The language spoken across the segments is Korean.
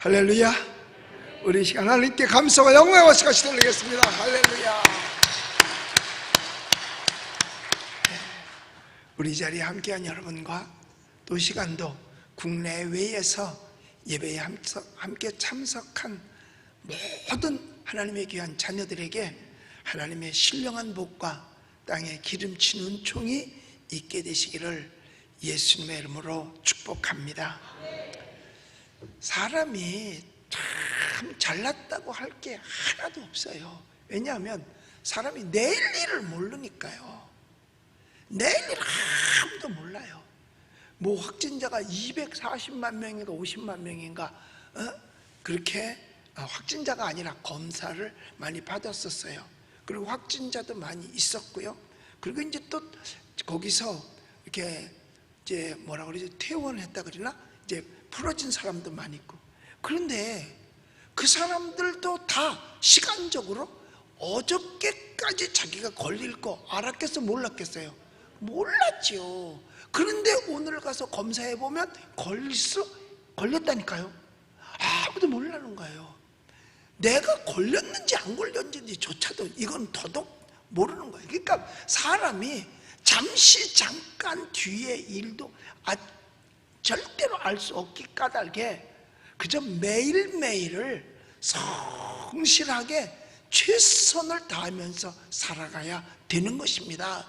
할렐루야. 우리 이 시간 하나님께 감사와 영광의 박수 돌리겠습니다. 할렐루야. 우리 이 자리에 함께한 여러분과 또 시간도 국내외에서 예배에 함께 참석한 모든 하나님의 귀한 자녀들에게 하나님의 신령한 복과 땅에 기름진 은총이 있게 되시기를 예수님의 이름으로 축복합니다. 사람이 참 잘났다고 할 게 하나도 없어요. 왜냐하면 사람이 내일 일을 모르니까요. 내일 일 아무도 몰라요. 뭐 확진자가 240만 명인가 50만 명인가 그렇게 확진자가 아니라 검사를 많이 받았었어요. 그리고 확진자도 많이 있었고요. 그리고 이제 또 거기서 이렇게 이제 뭐라 그러지, 퇴원했다 그러나 이제 풀어진 사람도 많이 있고. 그런데 그 사람들도 다 시간적으로 어저께까지 자기가 걸릴 거 알았겠어 몰랐겠어요? 몰랐죠. 그런데 오늘 가서 검사해 보면 걸렸다니까요. 아무도 몰라는 거예요. 내가 걸렸는지 안 걸렸는지조차도 이건 더더욱 모르는 거예요. 그러니까 사람이 잠깐 뒤의 일도 절대로 알 수 없기 까닭에 그저 매일매일을 성실하게 최선을 다하면서 살아가야 되는 것입니다.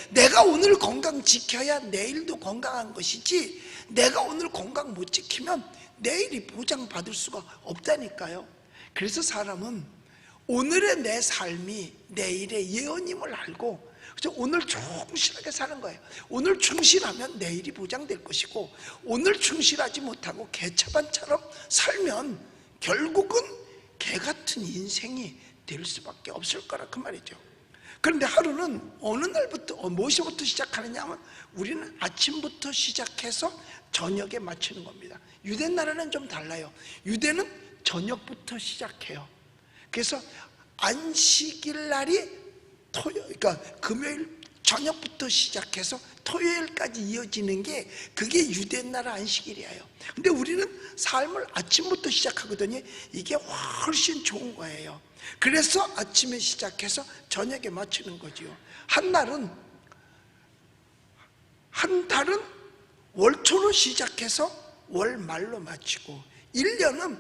내가 오늘 건강 지켜야 내일도 건강한 것이지, 내가 오늘 건강 못 지키면 내일이 보장받을 수가 없다니까요. 그래서 사람은 오늘의 내 삶이 내일의 예언임을 알고 그래서 오늘 충실하게 사는 거예요. 오늘 충실하면 내일이 보장될 것이고, 오늘 충실하지 못하고 개차반처럼 살면 결국은 개 같은 인생이 될 수밖에 없을 거라 그 말이죠. 그런데 하루는 어느 날부터 무엇부터 시작하느냐 하면 우리는 아침부터 시작해서 저녁에 마치는 겁니다. 유대 나라는 좀 달라요. 유대는 저녁부터 시작해요. 그래서 안식일 날이 그러니까 금요일 저녁부터 시작해서 토요일까지 이어지는 게 그게 유대 나라 안식일이에요. 근데 우리는 삶을 아침부터 시작하거든요. 이게 훨씬 좋은 거예요. 그래서 아침에 시작해서 저녁에 마치는 거지요. 한 달은 월초로 시작해서 월말로 마치고, 1년은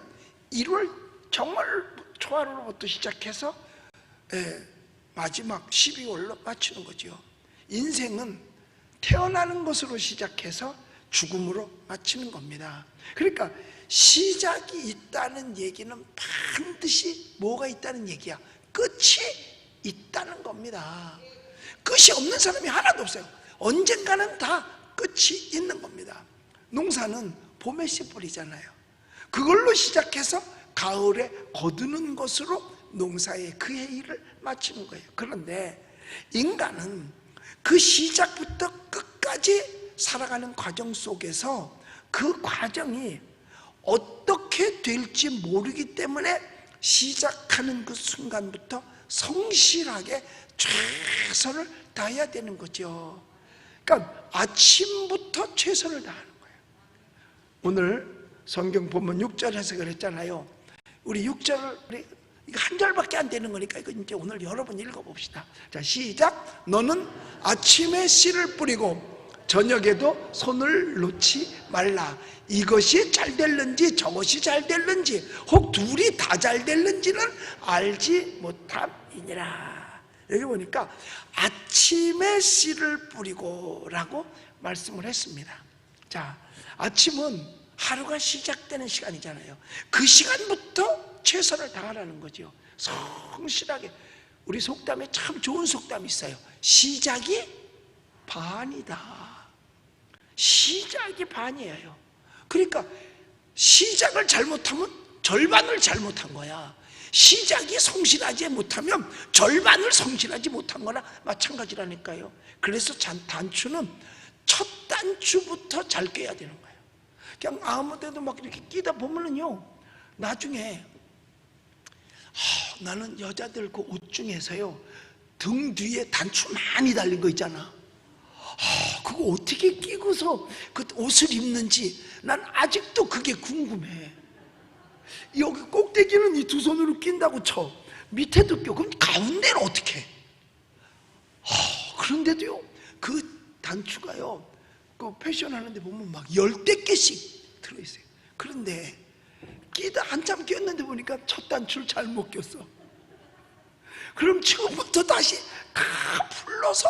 1월 정말 초하루로부터 시작해서 마지막 12월로 마치는 거죠. 인생은 태어나는 것으로 시작해서 죽음으로 마치는 겁니다. 그러니까 시작이 있다는 얘기는 반드시 뭐가 있다는 얘기야? 끝이 있다는 겁니다. 끝이 없는 사람이 하나도 없어요. 언젠가는 다 끝이 있는 겁니다. 농사는 봄에 씨 뿌리잖아요. 그걸로 시작해서 가을에 거두는 것으로 농사의 그의 일을 마치는 거예요. 그런데 인간은 그 시작부터 끝까지 살아가는 과정 속에서 그 과정이 어떻게 될지 모르기 때문에 시작하는 그 순간부터 성실하게 최선을 다해야 되는 거죠. 그러니까 아침부터 최선을 다하는 거예요. 오늘 성경 본문 6절에서 그랬잖아요. 우리 6절을 이거 한 절밖에 안 되는 거니까 이거 이제 오늘 여러분 읽어봅시다. 자, 시작. 너는 아침에 씨를 뿌리고 저녁에도 손을 놓지 말라. 이것이 잘 될는지 저것이 잘 될는지 혹 둘이 다 잘 될는지는 알지 못함이니라. 여기 보니까 아침에 씨를 뿌리고 라고 말씀을 했습니다. 자, 아침은 하루가 시작되는 시간이잖아요. 그 시간부터 최선을 다하라는 거죠. 성실하게. 우리 속담에 참 좋은 속담이 있어요. 시작이 반이다. 시작이 반이에요. 그러니까 시작을 잘못하면 절반을 잘못한 거야. 시작이 성실하지 못하면 절반을 성실하지 못한 거나 마찬가지라니까요. 그래서 단추는 첫 단추부터 잘 꿰야 되는 거예요. 그냥 아무 데도 막 이렇게 끼다 보면은요, 나중에 나는 여자들 그 옷 중에서요, 등 뒤에 단추 많이 달린 거 있잖아. 그거 어떻게 끼고서 그 옷을 입는지 난 아직도 그게 궁금해. 여기 꼭대기는 이 두 손으로 낀다고 쳐. 밑에도 껴. 그럼 가운데는 어떻게 해? 그런데도요, 그 단추가요, 그 패션 하는데 보면 막 10대 개씩 들어있어요. 그런데 끼다 한참 꼈는데 보니까 첫 단추를 잘못 꼈어. 그럼 지금부터 다시 다 풀러서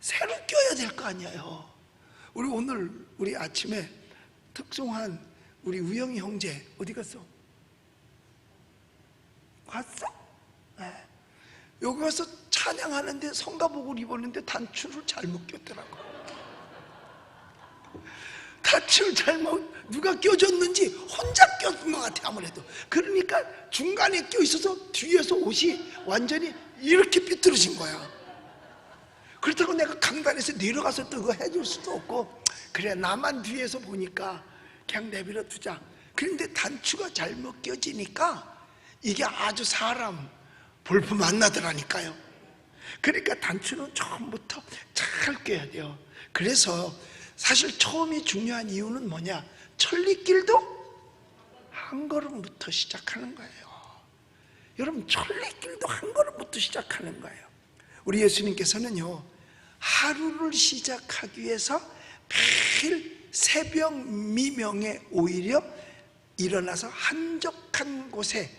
새로 껴야 될 거 아니에요. 우리 아침에 특송한 우리 우영이 형제 어디 갔어? 갔어? 네. 여기 와서 찬양하는데 성가복을 입었는데 단추를 잘못 꼈더라고. 단추를 잘못 누가 껴줬는지 혼자 껴준 것 같아 아무래도. 그러니까 중간에 껴있어서 뒤에서 옷이 완전히 이렇게 삐뚤어진 거야. 그렇다고 내가 강단에서 내려가서 또 그거 해줄 수도 없고, 그래 나만 뒤에서 보니까 그냥 내버려 두자. 그런데 단추가 잘못 껴지니까 이게 아주 사람 볼품 안 나더라니까요. 그러니까 단추는 처음부터 잘 껴야 돼요. 그래서 사실 처음이 중요한 이유는 뭐냐? 천리길도 한 걸음부터 시작하는 거예요. 여러분, 천리길도 한 걸음부터 시작하는 거예요. 우리 예수님께서는요, 하루를 시작하기 위해서 매일 새벽 미명에 오히려 일어나서 한적한 곳에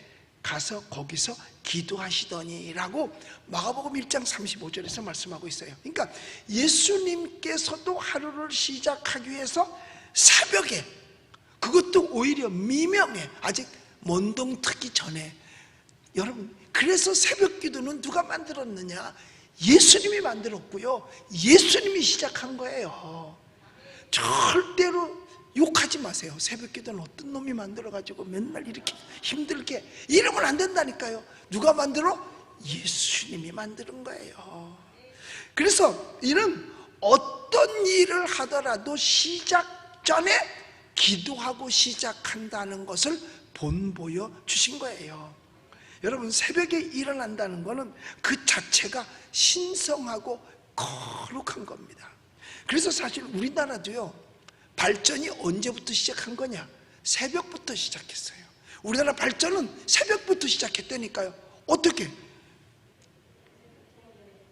가서 거기서 기도하시더니라고 마가복음 1장 35절에서 말씀하고 있어요. 그러니까 예수님께서도 하루를 시작하기 위해서 새벽에, 그것도 오히려 미명에, 아직 먼동 트기 전에. 여러분, 그래서 새벽 기도는 누가 만들었느냐? 예수님이 만들었고요, 예수님이 시작한 거예요. 절대로 욕하지 마세요. 새벽 기도는 어떤 놈이 만들어가지고 맨날 이렇게 힘들게, 이러면 안 된다니까요. 누가 만들어? 예수님이 만드는 거예요. 그래서 이는 어떤 일을 하더라도 시작 전에 기도하고 시작한다는 것을 본보여 주신 거예요. 여러분, 새벽에 일어난다는 것은 그 자체가 신성하고 거룩한 겁니다. 그래서 사실 우리나라도요, 발전이 언제부터 시작한 거냐? 새벽부터 시작했어요. 우리나라 발전은 새벽부터 시작했다니까요. 어떻게?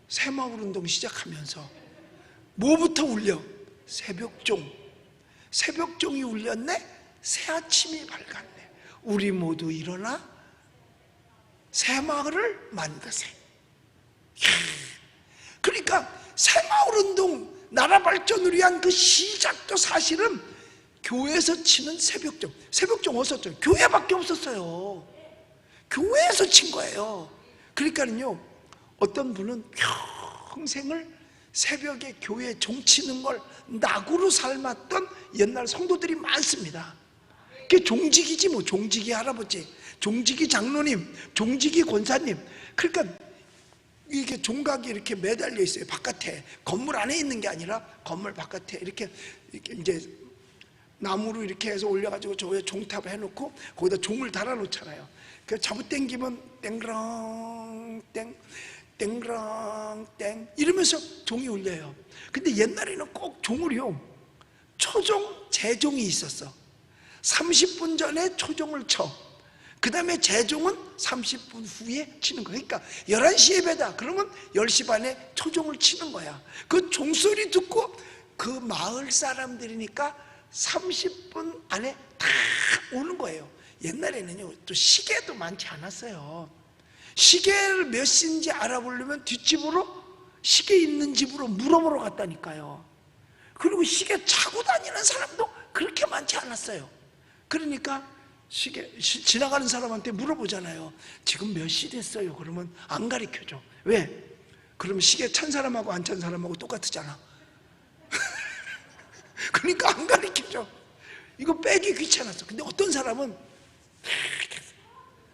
새마을운동 시작하면서 뭐부터 울려? 새벽종. 새벽종이 울렸네? 새아침이 밝았네. 우리 모두 일어나 새마을을 만드세요. 그러니까 새마을운동, 나라 발전을 위한 그 시작도 사실은 교회에서 치는 새벽종. 새벽종 어디서 쳤죠? 교회밖에 없었어요. 교회에서 친 거예요. 그러니까요, 어떤 분은 평생을 새벽에 교회 종 치는 걸 낙으로 삶았던 옛날 성도들이 많습니다. 그게 종직이지 뭐. 종직이 할아버지, 종직이 장로님, 종직이 권사님. 그러니까 이게 종각이 이렇게 매달려 있어요. 바깥에, 건물 안에 있는 게 아니라 건물 바깥에 이렇게 이제 나무로 이렇게 해서 올려가지고 저에 종탑 해놓고 거기다 종을 달아놓잖아요. 그 잘못당기면 땡그랑 땡, 땡그랑 땡 이러면서 종이 울려요. 근데 옛날에는 꼭 종을요, 초종, 재종이 있었어. 30분 전에 초종을 쳐. 그 다음에 재종은 30분 후에 치는 거야. 그러니까 11시 예배다 그러면 10시 반에 초종을 치는 거야. 그 종소리 듣고 그 마을 사람들이니까 30분 안에 다 오는 거예요. 옛날에는요, 또 시계도 많지 않았어요. 시계를 몇 시인지 알아보려면 뒷집으로, 시계 있는 집으로 물어보러 갔다니까요. 그리고 시계 차고 다니는 사람도 그렇게 많지 않았어요. 그러니까 시계 지나가는 사람한테 물어보잖아요. 지금 몇 시 됐어요? 그러면 안 가르쳐줘. 왜? 그러면 시계 찬 사람하고 안 찬 사람하고 똑같잖아. 그러니까 안 가르쳐줘. 이거 빼기 귀찮았어. 근데 어떤 사람은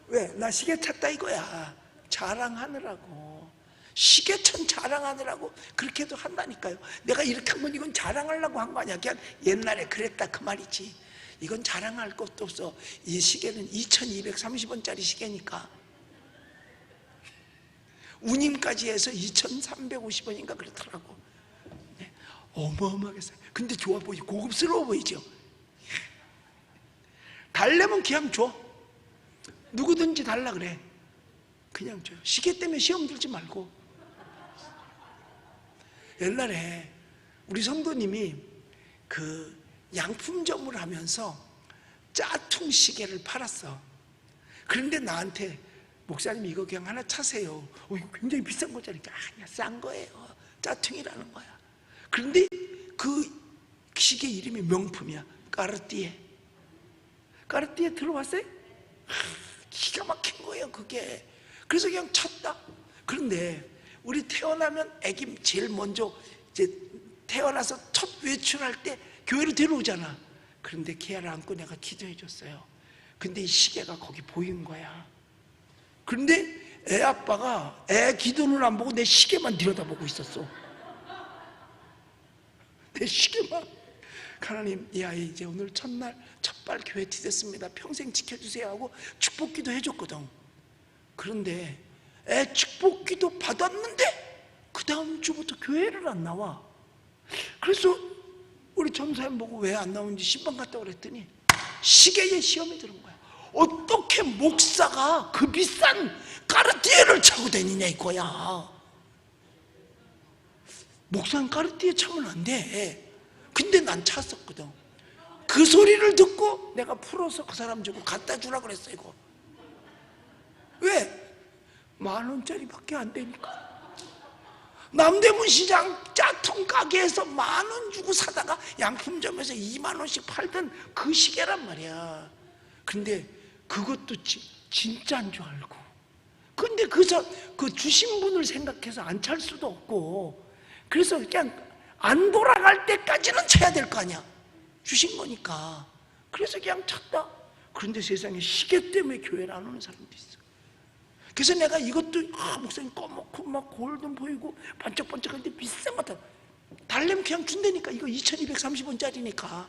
왜? 나 시계 찼다 이거야. 자랑하느라고. 시계천 자랑하느라고 그렇게도 한다니까요. 내가 이렇게 하면 이건 자랑하려고 한 거 아니야. 그냥 옛날에 그랬다 그 말이지. 이건 자랑할 것도 없어. 이 시계는 2230원짜리 시계니까. 운임까지 해서 2350원인가 그렇더라고. 네. 어마어마하게 싸요. 근데 좋아 보이지, 고급스러워 보이죠. 달래면 그냥 줘. 누구든지 달라 그래. 그냥 줘요. 시계 때문에 시험 들지 말고. 옛날에 우리 성도님이 그 양품점을 하면서 짜퉁 시계를 팔았어. 그런데 나한테 목사님 이거 그냥 하나 차세요. 이거 굉장히 비싼 거잖아요. 아니야, 싼 거예요. 짜퉁이라는 거야. 그런데 그 시계 이름이 명품이야. 까르띠에. 까르띠에 들어봤어요? 기가 막힌 거예요 그게. 그래서 그냥 쳤다. 그런데 우리 태어나면 애기 제일 먼저 이제 태어나서 첫 외출할 때 교회로 데려오잖아. 그런데 걔를 안고 내가 기도해 줬어요. 근데 이 시계가 거기 보인 거야. 그런데 애 아빠가 애 기도는 안 보고 내 시계만 들여다보고 있었어. 내 시계만. 하나님, 이 아이 이제 오늘 첫날 첫발 교회 디뎠습니다. 평생 지켜주세요 하고 축복기도 해줬거든. 그런데 애 축복기도 받았는데 그 다음 주부터 교회를 안 나와. 그래서 우리 전사님 보고 왜 안 나오는지 신방 갔다 그랬더니 시계에 시험이 들은 거야. 어떻게 목사가 그 비싼 까르띠에를 차고 다니냐 이거야. 목사는 까르띠에 차면 안 돼. 근데 난 찼었거든. 그 소리를 듣고 내가 풀어서 그 사람 주고 갖다 주라 그랬어. 이거 왜? 10,000원짜리밖에 안 되니까. 남대문 시장 짜통 가게에서 10,000원 주고 사다가 양품점에서 20,000원씩 팔던 그 시계란 말이야. 근데 그것도 진짜인 줄 알고. 근데 그 주신 분을 생각해서 안 찰 수도 없고, 그래서 그냥 안 돌아갈 때까지는 쳐야 될 거 아니야. 주신 거니까. 그래서 그냥 쳤다. 그런데 세상에 시계 때문에 교회를 안 오는 사람도 있어. 그래서 내가 이것도 목사님 꺼먹고 막 골든 보이고 반짝반짝한데 비싼 거 같아. 달래면 그냥 준다니까. 이거 2,230원짜리니까.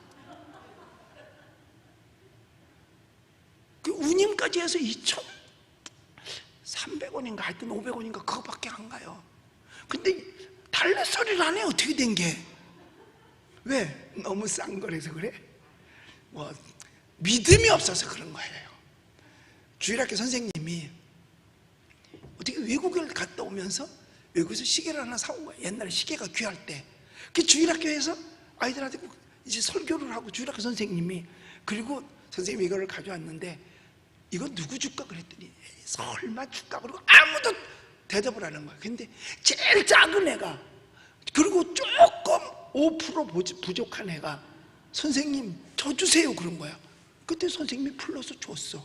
그 운임까지 해서 2,300원인가 하여튼 500원인가 그거밖에 안 가요. 근데 달래 소리를 안 해. 어떻게 된 게? 왜? 너무 싼 거라서 그래? 뭐 믿음이 없어서 그런 거예요. 주일학교 선생님이 어떻게 외국을 갔다 오면서 외국에서 시계를 하나 사온 거야. 옛날에 시계가 귀할 때. 그 주일학교에서 아이들한테 이제 설교를 하고 주일학교 선생님이, 그리고 선생님이 이거를 가져왔는데 이거 누구 줄까 그랬더니 설마 줄까? 그리고 아무도 대답을 하는 거야. 근데 제일 작은 애가, 그리고 조금 5% 부족한 애가 선생님 저 주세요 그런 거야. 그때 선생님이 풀러서 줬어.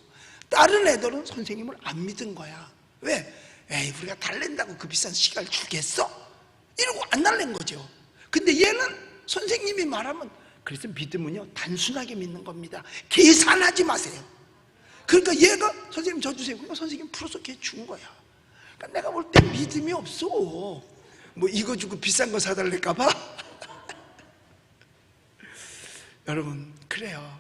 다른 애들은 선생님을 안 믿은 거야. 왜? 에이, 우리가 달랜다고 그 비싼 시계를 주겠어? 이러고 안 달랜 거죠. 근데 얘는 선생님이 말하면, 그래서 믿음은요 단순하게 믿는 겁니다. 계산하지 마세요. 그러니까 얘가 선생님 저 주세요. 그러니까 선생님 풀어서 걔 준 거야. 그러니까 내가 볼 때 믿음이 없어. 뭐 이거 주고 비싼 거 사달랄까 봐. 여러분, 그래요.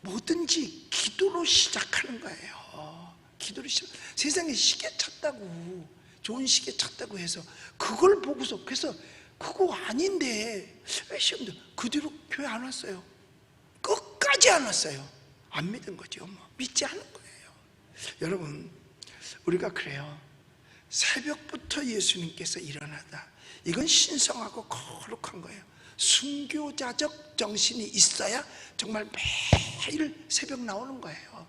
뭐든지 기도로 시작하는 거예요. 기도로 시작. 세상에 시계 찾다고, 좋은 시계 찾다고 해서 그걸 보고서, 그래서 그거 아닌데 왜 시험도 그 뒤로 교회 안 왔어요. 끝까지 안 왔어요. 안 믿은 거죠. 뭐 믿지 않은 거예요. 여러분, 우리가 그래요. 새벽부터 예수님께서 일어나다. 이건 신성하고 거룩한 거예요. 순교자적 정신이 있어야 정말 매일 새벽 나오는 거예요.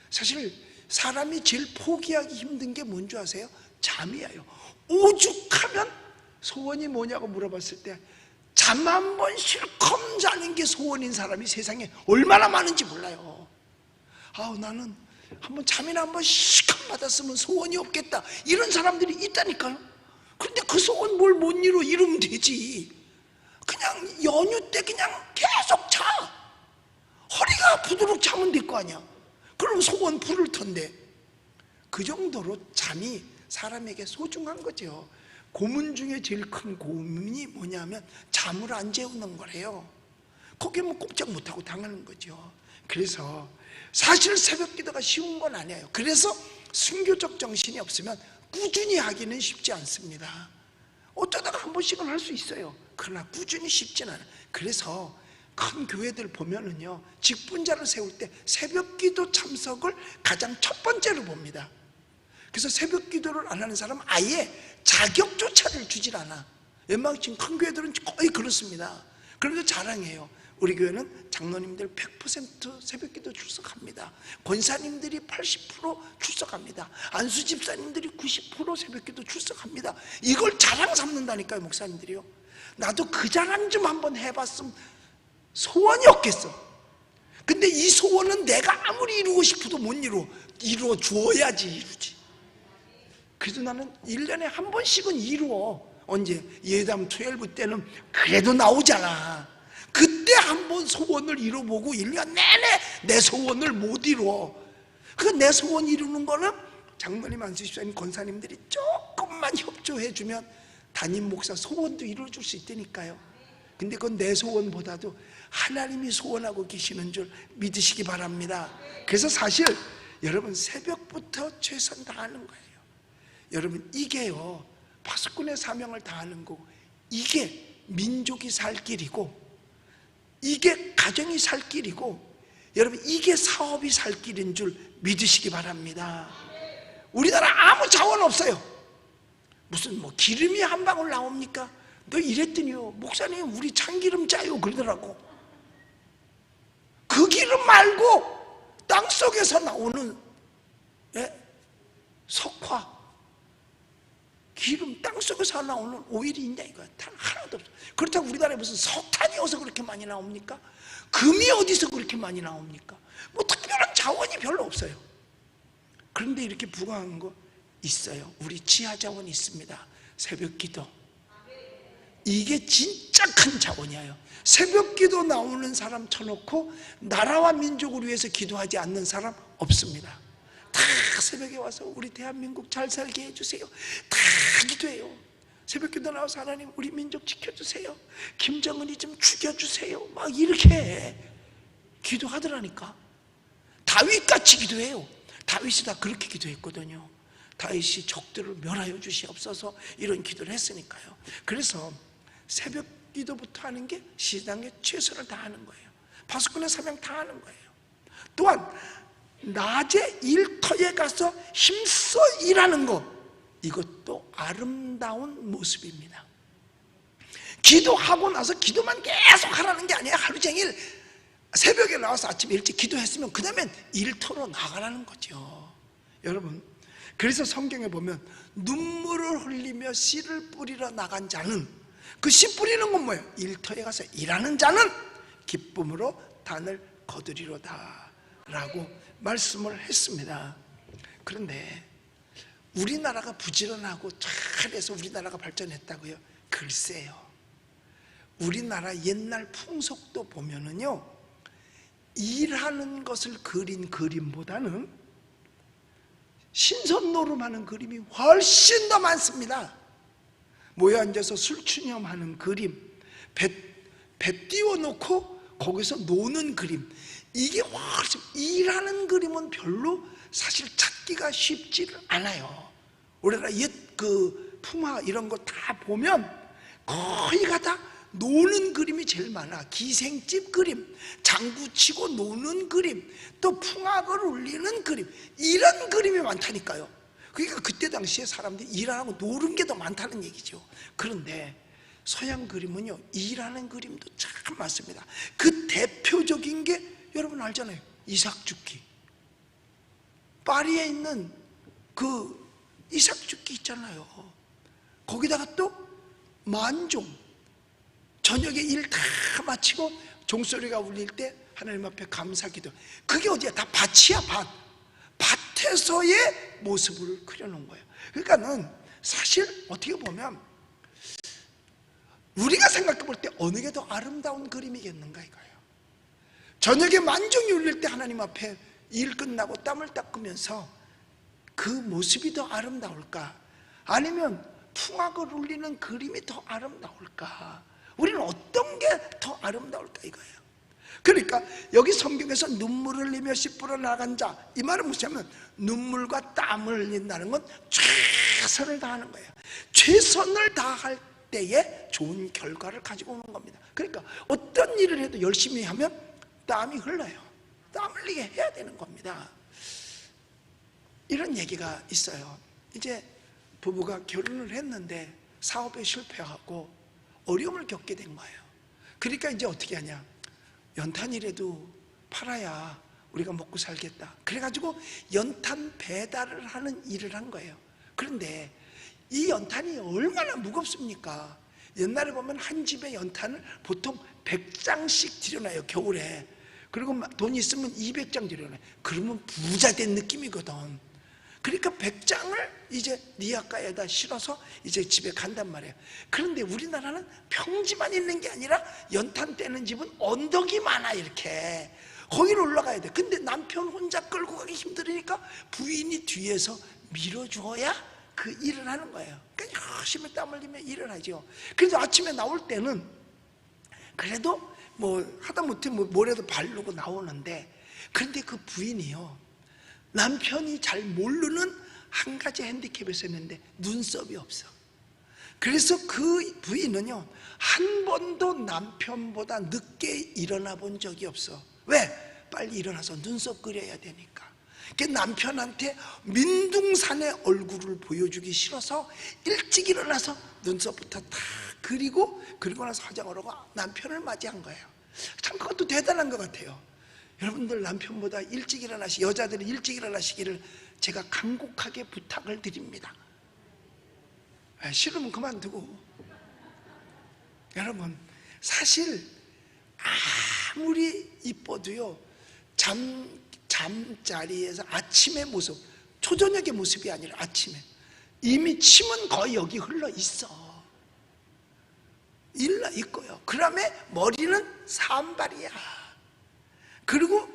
사실 사람이 제일 포기하기 힘든 게 뭔지 아세요? 잠이에요. 오죽하면 소원이 뭐냐고 물어봤을 때 잠 한 번 실컷 자는 게 소원인 사람이 세상에 얼마나 많은지 몰라요. 아우, 나는 한번 잠이나 한번 실컷 받았으면 소원이 없겠다, 이런 사람들이 있다니까요. 그런데 그 소원 뭘 못 이루면 되지. 그냥 연휴 때 그냥 계속 자. 허리가 아프도록 자면 될 거 아니야. 그럼 소원 부를 텐데. 그 정도로 잠이 사람에게 소중한 거죠. 고문 중에 제일 큰 고문이 뭐냐면 잠을 안 재우는 거래요. 거기에 뭐 꼼짝 못하고 당하는 거죠. 그래서 사실 새벽 기도가 쉬운 건 아니에요. 그래서 순교적 정신이 없으면 꾸준히 하기는 쉽지 않습니다. 어쩌다가 한 번씩은 할 수 있어요. 그러나 꾸준히 쉽진 않아요. 그래서 큰 교회들 보면은요, 직분자를 세울 때 새벽 기도 참석을 가장 첫 번째로 봅니다. 그래서 새벽 기도를 안 하는 사람은 아예 자격조차를 주질 않아. 웬만한 지금 큰 교회들은 거의 그렇습니다. 그런데 자랑해요. 우리 교회는 장로님들 100% 새벽 기도 출석합니다. 권사님들이 80% 출석합니다. 안수 집사님들이 90% 새벽 기도 출석합니다. 이걸 자랑 삼는다니까요, 목사님들이요. 나도 그 자랑 좀 한번 해봤으면 소원이 없겠어. 근데 이 소원은 내가 아무리 이루고 싶어도 못 이루어 주어야지 이루지. 그래도 나는 1년에 한 번씩은 이루어. 언제? 예담 12 때는 그래도 나오잖아. 그때 한번 소원을 이뤄보고 1년 내내 내 소원을 못 이루어. 그 내 소원 이루는 거는 장로님, 안수집사님, 권사님들이 조금만 협조해주면 담임 목사 소원도 이루어줄 수 있다니까요. 근데 그건 내 소원보다도 하나님이 소원하고 계시는 줄 믿으시기 바랍니다. 그래서 사실 여러분 새벽부터 최선 다하는 거예요. 여러분 이게요, 파수꾼의 사명을 다하는 거고, 이게 민족이 살 길이고, 이게 가정이 살 길이고, 여러분 이게 사업이 살 길인 줄 믿으시기 바랍니다. 우리나라 아무 자원 없어요. 무슨 뭐 기름이 한 방울 나옵니까? 너 이랬더니요, 목사님 우리 참기름 짜요 그러더라고. 그 기름 말고 땅속에서 나오는 석화, 기름, 땅속에서 나오는 오일이 있냐 이거야. 단 하나도 없어. 그렇다고 우리나라에 무슨 석탄이 어디서 그렇게 많이 나옵니까? 금이 어디서 그렇게 많이 나옵니까? 뭐 특별한 자원이 별로 없어요. 그런데 이렇게 부강한 거 있어요. 우리 지하 자원이 있습니다. 새벽 기도. 이게 진짜 큰 자원이에요. 새벽 기도 나오는 사람 쳐놓고 나라와 민족을 위해서 기도하지 않는 사람 없습니다. 다 새벽에 와서 우리 대한민국 잘 살게 해주세요. 다 기도해요. 새벽 기도 나와서 하나님 우리 민족 지켜주세요. 김정은이 좀 죽여주세요. 막 이렇게 기도하더라니까. 다윗같이 기도해요. 다윗이 다 그렇게 기도했거든요. 다윗이 적들을 멸하여 주시옵소서 이런 기도를 했으니까요. 그래서 새벽 기도부터 하는 게 시당에 최선을 다하는 거예요. 파수꾼의 사명 다하는 거예요. 또한 낮에 일터에 가서 힘써 일하는 것, 이것도 아름다운 모습입니다. 기도하고 나서 기도만 계속 하라는 게 아니에요. 하루 종일 새벽에 나와서 아침 일찍 기도했으면 그 다음엔 일터로 나가라는 거죠. 여러분, 그래서 성경에 보면 눈물을 흘리며 씨를 뿌리러 나간 자는, 그 씨 뿌리는 건 뭐예요? 일터에 가서 일하는 자는 기쁨으로 단을 거두리로다 라고 말씀을 했습니다. 그런데 우리나라가 부지런하고 잘해서 우리나라가 발전했다고요? 글쎄요. 우리나라 옛날 풍속도 보면은요, 일하는 것을 그린 그림보다는 신선노름하는 그림이 훨씬 더 많습니다. 모여 앉아서 술추념하는 그림, 배 띄워놓고 거기서 노는 그림, 이게 훨씬, 일하는 그림은 별로 사실 찾기가 쉽지를 않아요. 우리나라 옛 그 풍화 이런 거 다 보면 거의가 다 노는 그림이 제일 많아. 기생집 그림, 장구 치고 노는 그림, 또 풍악을 울리는 그림, 이런 그림이 많다니까요. 그러니까 그때 당시에 사람들이 일하고 노는 게 더 많다는 얘기죠. 그런데 서양 그림은요, 일하는 그림도 참 많습니다. 그 대표적인 게 여러분 알잖아요. 이삭 죽기. 파리에 있는 그 이삭 죽기 있잖아요. 거기다가 또 만종, 저녁에 일 다 마치고 종소리가 울릴 때 하나님 앞에 감사기도. 그게 어디야? 다 밭이야, 밭. 밭에서의 모습을 그려놓은 거예요. 그러니까는 사실 어떻게 보면 우리가 생각해 볼 때 어느 게 더 아름다운 그림이겠는가 이거예요. 저녁에 만종이 울릴 때 하나님 앞에 일 끝나고 땀을 닦으면서 그 모습이 더 아름다울까? 아니면 풍악을 울리는 그림이 더 아름다울까? 우리는 어떤 게 더 아름다울까 이거예요. 그러니까 여기 성경에서 눈물을 흘리며 씨 뿌려 나간 자, 이 말은 무엇이냐면 눈물과 땀을 흘린다는 건 최선을 다하는 거예요. 최선을 다할 때에 좋은 결과를 가지고 오는 겁니다. 그러니까 어떤 일을 해도 열심히 하면 땀이 흘러요. 땀 흘리게 해야 되는 겁니다. 이런 얘기가 있어요. 이제 부부가 결혼을 했는데 사업에 실패하고 어려움을 겪게 된 거예요. 그러니까 이제 어떻게 하냐, 연탄이라도 팔아야 우리가 먹고 살겠다. 그래가지고 연탄 배달을 하는 일을 한 거예요. 그런데 이 연탄이 얼마나 무겁습니까? 옛날에 보면 한 집에 연탄을 보통 100장씩 들여놔요, 겨울에. 그리고 돈 있으면 200장 들여놔요. 그러면 부자 된 느낌이거든. 그러니까 100장을 이제 리아카에다 실어서 이제 집에 간단 말이에요. 그런데 우리나라는 평지만 있는 게 아니라 연탄 떼는 집은 언덕이 많아, 이렇게. 거기로 올라가야 돼. 근데 남편 혼자 끌고 가기 힘들으니까 부인이 뒤에서 밀어주어야 그 일을 하는 거예요. 그러니까 열심히 땀 흘리며 일을 하죠. 그래서 아침에 나올 때는 그래도 뭐 하다못해 뭐 뭐라도 바르고 나오는데, 그런데 그 부인이요, 남편이 잘 모르는 한 가지 핸디캡이 있었는데 눈썹이 없어. 그래서 그 부인은요, 한 번도 남편보다 늦게 일어나 본 적이 없어. 왜? 빨리 일어나서 눈썹 그려야 되니까. 그 남편한테 민둥산의 얼굴을 보여주기 싫어서 일찍 일어나서 눈썹부터 다 그리고 나서 화장을 하고 남편을 맞이한 거예요. 참 그것도 대단한 것 같아요. 여러분들 남편보다 일찍 여자들이 일찍 일어나시기를 제가 간곡하게 부탁을 드립니다. 싫으면 그만두고. 여러분, 사실 아무리 이뻐도요, 잠자리에서 아침의 모습, 초저녁의 모습이 아니라 아침에 이미 침은 거의 여기 흘러 있어. 일러 있고요. 그다음에 머리는 산발이야. 그리고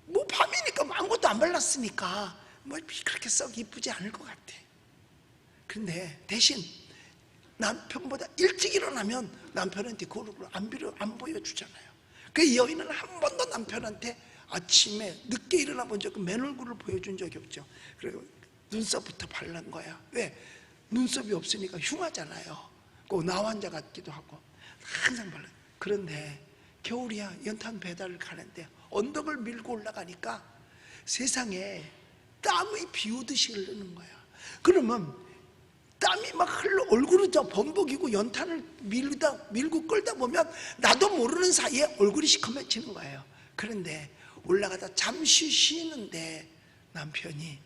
뭐 밤이니까 아무것도 안 발랐으니까 뭐 그렇게 썩 이쁘지 않을 것 같아. 근데 대신 남편보다 일찍 일어나면 남편한테 그 얼굴을 안 보여주잖아요. 그 여인은 한 번도 남편한테 아침에 늦게 일어나 본 적, 맨 얼굴을 보여준 적이 없죠. 그리고 눈썹부터 바른 거야. 왜? 눈썹이 없으니까 흉하잖아요. 꼭 나환자 같기도 하고 항상 발라. 그런데 겨울이야, 연탄 배달을 가는데 언덕을 밀고 올라가니까 세상에 땀이 비 오듯이 흐르는 거야. 그러면 땀이 막 흘러 얼굴은 저 범벅이고 연탄을 밀고 끌다 보면 나도 모르는 사이에 얼굴이 시커매지는 거예요. 그런데 올라가다 잠시 쉬는데 남편이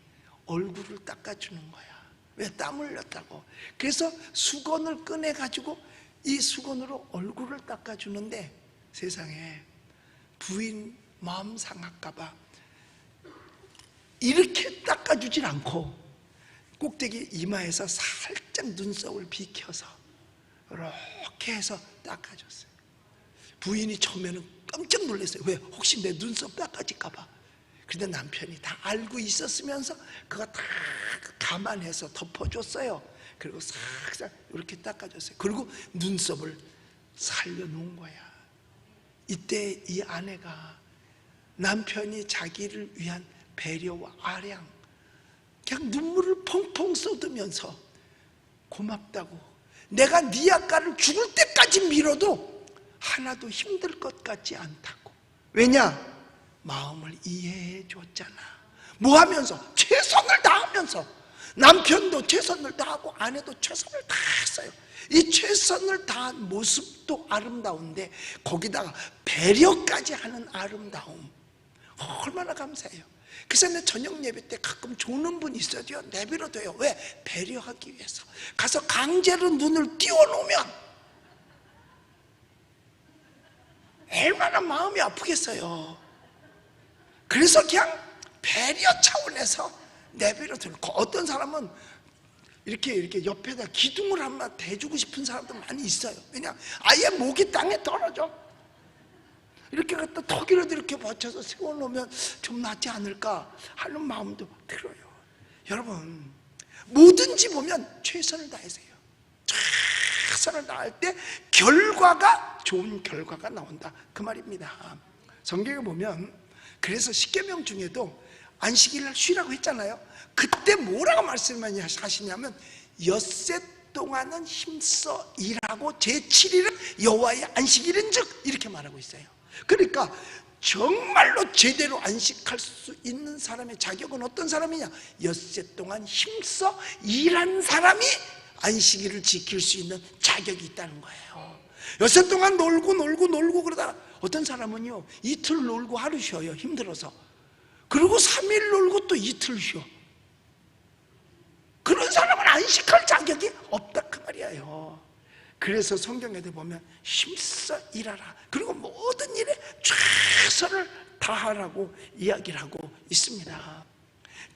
얼굴을 닦아주는 거야. 왜? 땀 흘렸다고. 그래서 수건을 꺼내가지고 이 수건으로 얼굴을 닦아주는데 세상에 부인 마음 상할까봐 이렇게 닦아주질 않고 꼭대기 이마에서 살짝 눈썹을 비켜서 이렇게 해서 닦아줬어요. 부인이 처음에는 깜짝 놀랐어요. 왜? 혹시 내 눈썹 닦아질까봐. 근데 남편이 다 알고 있었으면서 그거 다 감안해서 덮어줬어요. 그리고 싹싹 이렇게 닦아줬어요. 그리고 눈썹을 살려놓은 거야. 이때 이 아내가 남편이 자기를 위한 배려와 아량, 그냥 눈물을 펑펑 쏟으면서 고맙다고, 내가 네 아까를 죽을 때까지 밀어도 하나도 힘들 것 같지 않다고. 왜냐? 마음을 이해해 줬잖아. 뭐 하면서? 최선을 다하면서. 남편도 최선을 다하고 아내도 최선을 다했어요. 이 최선을 다한 모습도 아름다운데 거기다가 배려까지 하는 아름다움, 얼마나 감사해요. 그래서 내 저녁 예배 때 가끔 조는 분이 있어도요, 내버려 둬요. 왜? 배려하기 위해서. 가서 강제로 눈을 띄워놓으면 얼마나 마음이 아프겠어요. 그래서 그냥 배려 차원에서 내버려 두는. 어떤 사람은 이렇게 옆에다 기둥을 한번 대주고 싶은 사람도 많이 있어요. 왜냐? 아예 목이 땅에 떨어져. 이렇게 갖다 턱이라도 이렇게 받쳐서 세워놓으면 좀 낫지 않을까 하는 마음도 들어요. 여러분, 뭐든지 보면 최선을 다하세요. 최선을 다할 때 결과가, 좋은 결과가 나온다, 그 말입니다. 성경에 보면 그래서 십계명 중에도 안식일날 쉬라고 했잖아요. 그때 뭐라고 말씀하시냐면 엿새 동안은 힘써 일하고 제7일은 여호와의 안식일인즉 이렇게 말하고 있어요. 그러니까 정말로 제대로 안식할 수 있는 사람의 자격은 어떤 사람이냐? 엿새 동안 힘써 일한 사람이 안식일을 지킬 수 있는 자격이 있다는 거예요. 엿새 동안 놀고 그러다가 어떤 사람은요 이틀 놀고 하루 쉬어요, 힘들어서. 그리고 3일 놀고 또 이틀 쉬어. 그런 사람은 안식할 자격이 없다 그 말이에요. 그래서 성경에도 보면 힘써 일하라, 그리고 모든 일에 최선을 다하라고 이야기를 하고 있습니다.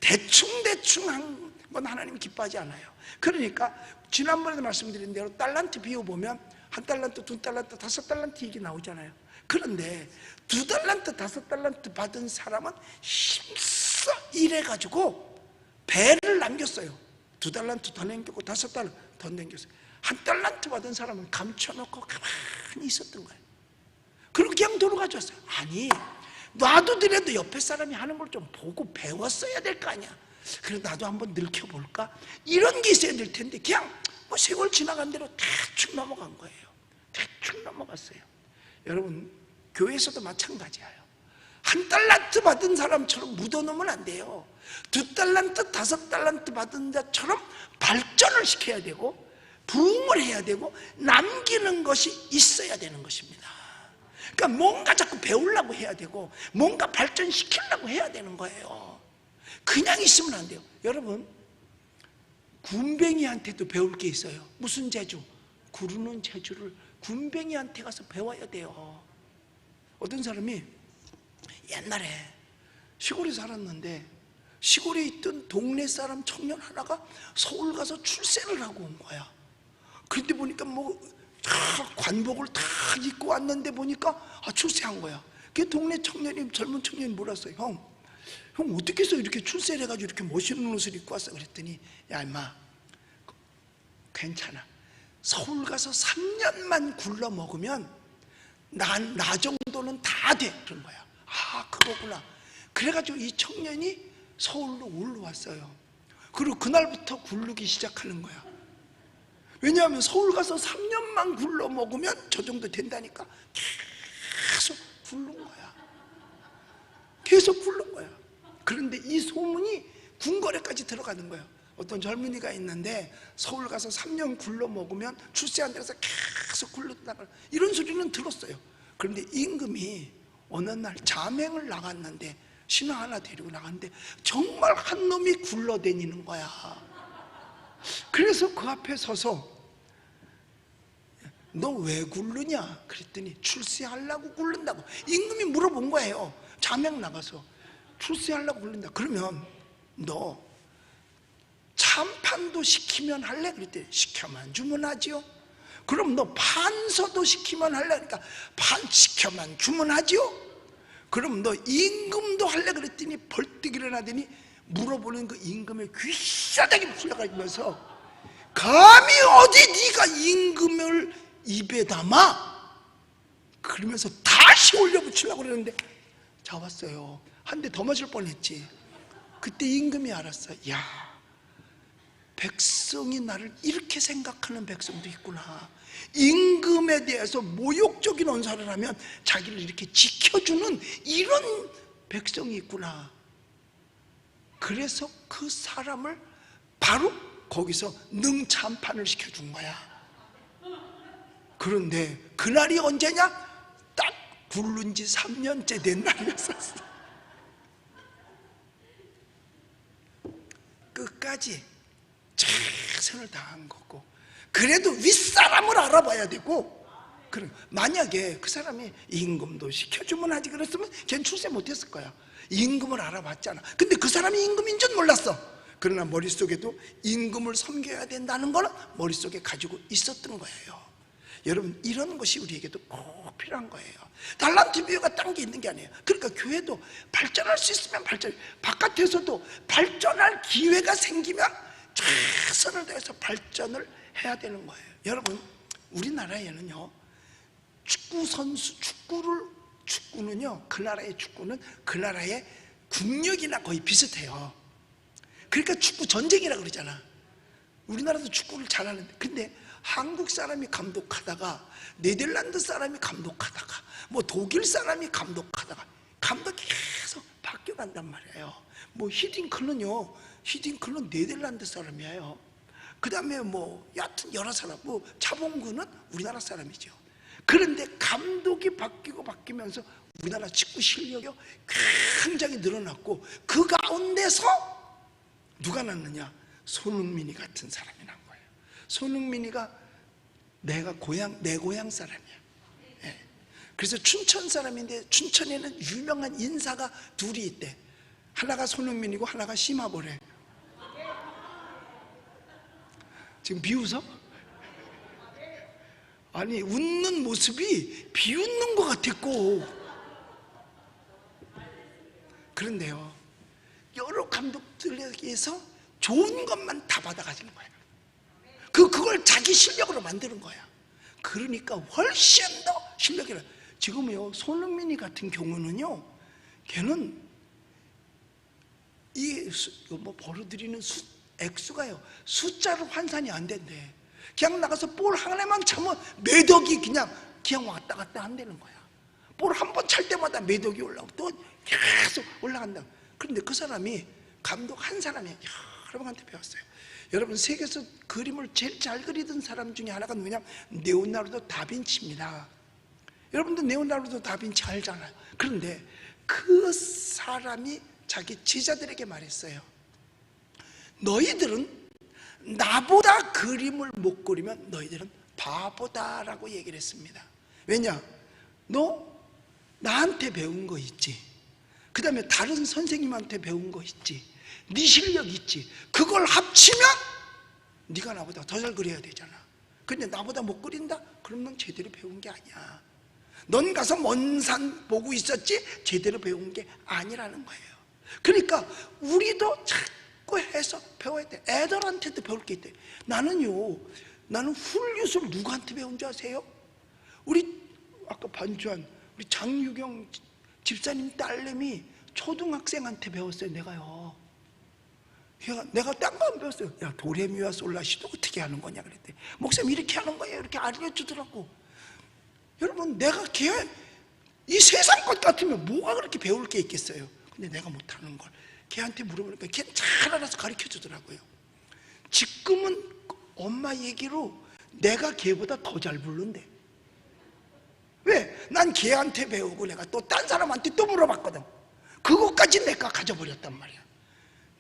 대충 한 건 하나님 기뻐하지 않아요. 그러니까 지난번에도 말씀드린 대로 달란트 비유 보면 1달란트, 2달란트, 5달란트 얘기 나오잖아요. 그런데 2달란트, 5달란트 받은 사람은 힘써 일해가지고 배를 남겼어요. 2달란트 더 남겼고 5달란트 더 남겼어요. 1달란트 받은 사람은 감춰놓고 가만히 있었던 거예요. 그리고 그냥 돌아가졌어요. 아니, 놔두더라도 옆에 사람이 하는 걸 좀 보고 배웠어야 될 거 아니야. 그래서 나도 한번 늙혀볼까? 이런 게 있어야 될 텐데 그냥 뭐 세월 지나간 대로 대충 넘어간 거예요. 대충 넘어갔어요. 여러분, 교회에서도 마찬가지예요. 1달란트 받은 사람처럼 묻어놓으면 안 돼요. 2달란트, 5달란트 받은 자처럼 발전을 시켜야 되고 부흥을 해야 되고 남기는 것이 있어야 되는 것입니다. 그러니까 뭔가 자꾸 배우려고 해야 되고 뭔가 발전시키려고 해야 되는 거예요. 그냥 있으면 안 돼요. 여러분, 군뱅이한테도 배울 게 있어요. 무슨 재주? 구르는 재주를 군뱅이한테 가서 배워야 돼요. 어떤 사람이 옛날에 시골에 살았는데 시골에 있던 동네 사람 청년 하나가 서울 가서 출세를 하고 온 거야. 그런데 보니까 뭐 관복을 다 입고 왔는데 보니까 출세한 거야. 그 동네 청년이, 젊은 청년이 물었어요. 형 어떻게 해서 이렇게 출세를 해가지고 이렇게 멋있는 옷을 입고 왔어? 그랬더니 야 임마, 괜찮아. 서울 가서 3년만 굴러 먹으면 나 정도는 다 돼. 그런 거야. 아, 그거구나. 그래가지고 이 청년이 서울로 올라왔어요. 그리고 그날부터 굴르기 시작하는 거야. 왜냐하면 서울 가서 3년만 굴러 먹으면 저 정도 된다니까. 계속 굴른 거야. 계속 굴른 거야. 그런데 이 소문이 궁궐에까지 들어가는 거예요. 어떤 젊은이가 있는데 서울 가서 3년 굴러 먹으면 출세한 데서 계속 굴렀다가 이런 소리는 들었어요. 그런데 임금이 어느 날 잠행을 나갔는데 신하 하나 데리고 나갔는데 정말 한 놈이 굴러다니는 거야. 그래서 그 앞에 서서 너 왜 굴르냐? 그랬더니 출세하려고 굴른다고. 임금이 물어본 거예요. 잠행 나가서 출세하려고 굴른다. 그러면 너 참판도 시키면 할래? 그랬더니 시켜만 주면 하지요. 그럼 너 판서도 시키면 할래? 그러니까 판 시켜만 주면 하지요. 그럼 너 임금도 할래? 그랬더니 벌떡 일어나더니 물어보는 그 임금의 귀싸대기 풀려가면서 감히 어디 네가 임금을 입에 담아? 그러면서 다시 올려붙이려고 그러는데 잡았어요. 한 대 더 맞을 뻔했지. 그때 임금이 알았어. 야, 백성이 나를 이렇게 생각하는 백성도 있구나. 임금에 대해서 모욕적인 언사를 하면 자기를 이렇게 지켜주는 이런 백성이 있구나. 그래서 그 사람을 바로 거기서 능참판을 시켜준 거야. 그런데 그날이 언제냐? 딱 굴른 지 3년째 된 날이었었어. 끝까지 최선을 다한 거고, 그래도 윗사람을 알아봐야 되고, 만약에 그 사람이 임금도 시켜주면 하지 그랬으면 걔는 출세 못했을 거야. 임금을 알아봤잖아. 근데 그 사람이 임금인 줄 몰랐어. 그러나 머릿속에도 임금을 섬겨야 된다는 걸 머릿속에 가지고 있었던 거예요. 여러분, 이런 것이 우리에게도 꼭 필요한 거예요. 달란트 비유가 딴 게 있는 게 아니에요. 그러니까 교회도 발전할 수 있으면 바깥에서도 발전할 기회가 생기면 최선을 다해서 발전을 해야 되는 거예요. 여러분, 우리나라에는요, 축구는요, 그 나라의 축구는 그 나라의 국력이나 거의 비슷해요. 그러니까 축구 전쟁이라고 그러잖아. 우리나라도 축구를 잘하는데, 근데 한국 사람이 감독하다가 네덜란드 사람이 감독하다가 뭐 독일 사람이 감독하다가 감독이 계속 바뀌어간단 말이에요. 뭐 히딩크는 네덜란드 사람이에요. 그 다음에 뭐 여하튼 여러 사람, 뭐 차범근은 우리나라 사람이죠. 그런데 감독이 바뀌면서 우리나라 축구 실력이 굉장히 늘어났고, 그 가운데서 누가 났느냐? 손흥민이 같은 사람이 난 거예요. 손흥민이가 내 고향 사람이야. 예. 그래서 춘천 사람인데, 춘천에는 유명한 인사가 둘이 있대. 하나가 손흥민이고 하나가 심하보래. 지금 비웃어? 아니, 웃는 모습이 비웃는 것 같았고. 그런데요, 여러 감독들에게서 좋은 것만 다 받아가지는 거예요. 그걸 자기 실력으로 만드는 거야. 그러니까 훨씬 더 실력이 나. 지금요, 손흥민이 같은 경우는요, 걔는 뭐 벌어들이는 액수가요, 숫자로 환산이 안 된대. 그냥 나가서 볼 하나만 차면 매덕이 그냥 왔다 갔다 한다는 거야. 볼 한 번 찰 때마다 매덕이 올라오고 또 계속 올라간다. 그런데 그 사람이 감독 한 사람이 여러 명한테 배웠어요. 여러분, 세계에서 그림을 제일 잘 그리던 사람 중에 하나가 누구냐? 레오나르도 다빈치입니다. 여러분도 레오나르도 다빈치 알잖아요. 그런데 그 사람이 자기 제자들에게 말했어요. 너희들은 나보다 그림을 못 그리면 너희들은 바보다라고 얘기를 했습니다. 왜냐? 너 나한테 배운 거 있지, 그 다음에 다른 선생님한테 배운 거 있지, 네 실력 있지, 그걸 합치면 네가 나보다 더 잘 그려야 되잖아. 근데 나보다 못 그린다? 그럼 넌 제대로 배운 게 아니야. 넌 가서 먼 산 보고 있었지 제대로 배운 게 아니라는 거예요. 그러니까 우리도 자꾸 해서 배워야 돼. 애들한테도 배울 게 있대. 나는 훌륭을 누구한테 배운 줄 아세요? 우리 아까 반주한 우리 장유경 집사님 딸내미 초등학생한테 배웠어요. 내가 딴 거 안 배웠어요. 야, 도레미와 솔라시도 어떻게 하는 거냐 그랬대. 목사님 이렇게 하는 거예요. 이렇게 알려주더라고. 여러분, 내가 이 세상 것 같으면 뭐가 그렇게 배울 게 있겠어요. 근데 내가 못하는 걸 걔한테 물어보니까 걔는 잘 알아서 가르쳐 주더라고요. 지금은 엄마 얘기로 내가 걔보다 더 잘 부른대. 왜? 난 걔한테 배우고 내가 또 딴 사람한테 또 물어봤거든. 그것까지 내가 가져버렸단 말이야.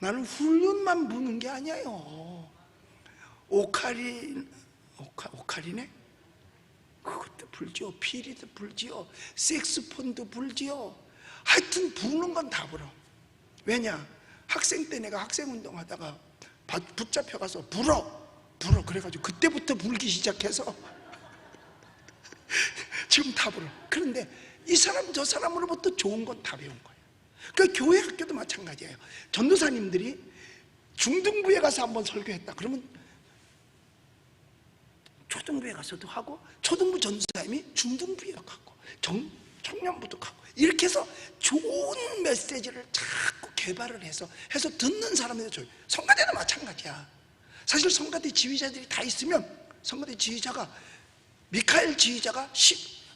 나는 훌륭만 부는 게 아니에요. 오카리네? 그것도 불지요. 피리도 불지요. 색스폰도 불지요. 하여튼 부는 건 다 불어. 왜냐? 학생 때 내가 학생운동 하다가 붙잡혀가서 불어 그래가지고 그때부터 불기 시작해서 지금 다 불어. 그런데 이 사람 저 사람으로부터 좋은 건 다 배운 거예요. 그 교회 학교도 마찬가지예요. 전도사님들이 중등부에 가서 한번 설교했다 그러면 초등부에 가서도 하고, 초등부 전도사님이 중등부에 가고, 청년부도 가고, 이렇게 해서 좋은 메시지를 자꾸 개발을 해서 듣는 사람들이 좋아요. 성가대도 마찬가지야. 사실 성가대 지휘자들이 다 있으면 성가대 지휘자가 미카엘 지휘자가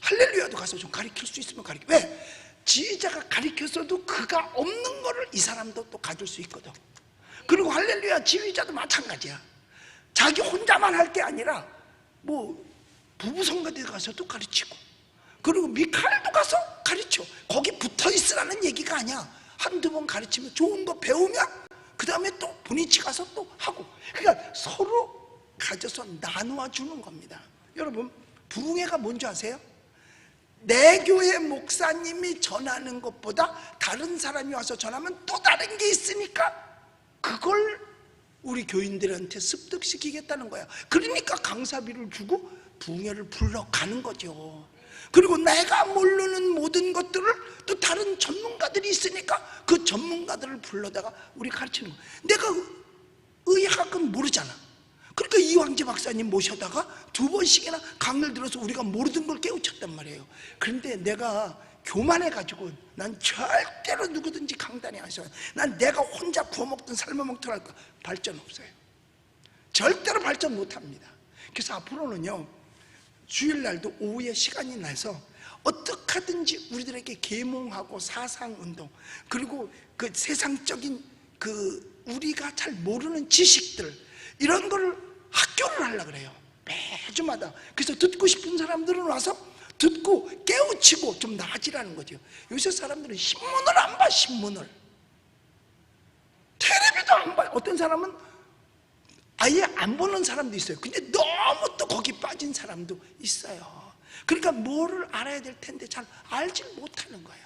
할렐루야도 가서 좀 가르칠 수 있으면 가르쳐. 왜? 지휘자가 가르쳤어도 그가 없는 거를 이 사람도 또 가질 수 있거든. 그리고 할렐루야 지휘자도 마찬가지야. 자기 혼자만 할 게 아니라 뭐 부부 성가대 가서도 가르치고, 그리고 미카엘도 가서 가르쳐. 거기 붙어 있으라는 얘기가 아니야. 한두 번 가르치면 좋은 거 배우면 그 다음에 또 본인치 가서 또 하고. 그러니까 서로 가져서 나누어 주는 겁니다. 여러분, 부흥회가 뭔지 아세요? 내 교회 목사님이 전하는 것보다 다른 사람이 와서 전하면 또 다른 게 있으니까 그걸 우리 교인들한테 습득시키겠다는 거야. 그러니까 강사비를 주고 부흥회를 불러가는 거죠. 그리고 내가 모르는 모든 것들을 또 다른 전문가들이 있으니까 그 전문가들을 불러다가 우리 가르치는 거야. 내가 의학은 모르잖아. 그러니까 이황재 박사님 모셔다가 2번씩이나 강의를 들어서 우리가 모르던 걸 깨우쳤단 말이에요. 그런데 내가 교만해가지고 난 절대로 누구든지 강단에 안 서요. 난 내가 혼자 구워먹든 삶아먹든 할까 발전 없어요. 절대로 발전 못합니다. 그래서 앞으로는요, 주일날도 오후에 시간이 나서 어떻게 하든지 우리들에게 계몽하고 사상운동, 그리고 그 세상적인 그 우리가 잘 모르는 지식들, 이런 걸 학교를 하려고 그래요, 매주마다. 그래서 듣고 싶은 사람들은 와서 듣고 깨우치고 좀 나아지라는 거죠. 요새 사람들은 신문을 안 봐. 신문을, 텔레비도 안 봐요. 어떤 사람은 아예 안 보는 사람도 있어요. 근데 너무 또 거기 빠진 사람도 있어요. 그러니까 뭐를 알아야 될 텐데 잘 알지 못하는 거야.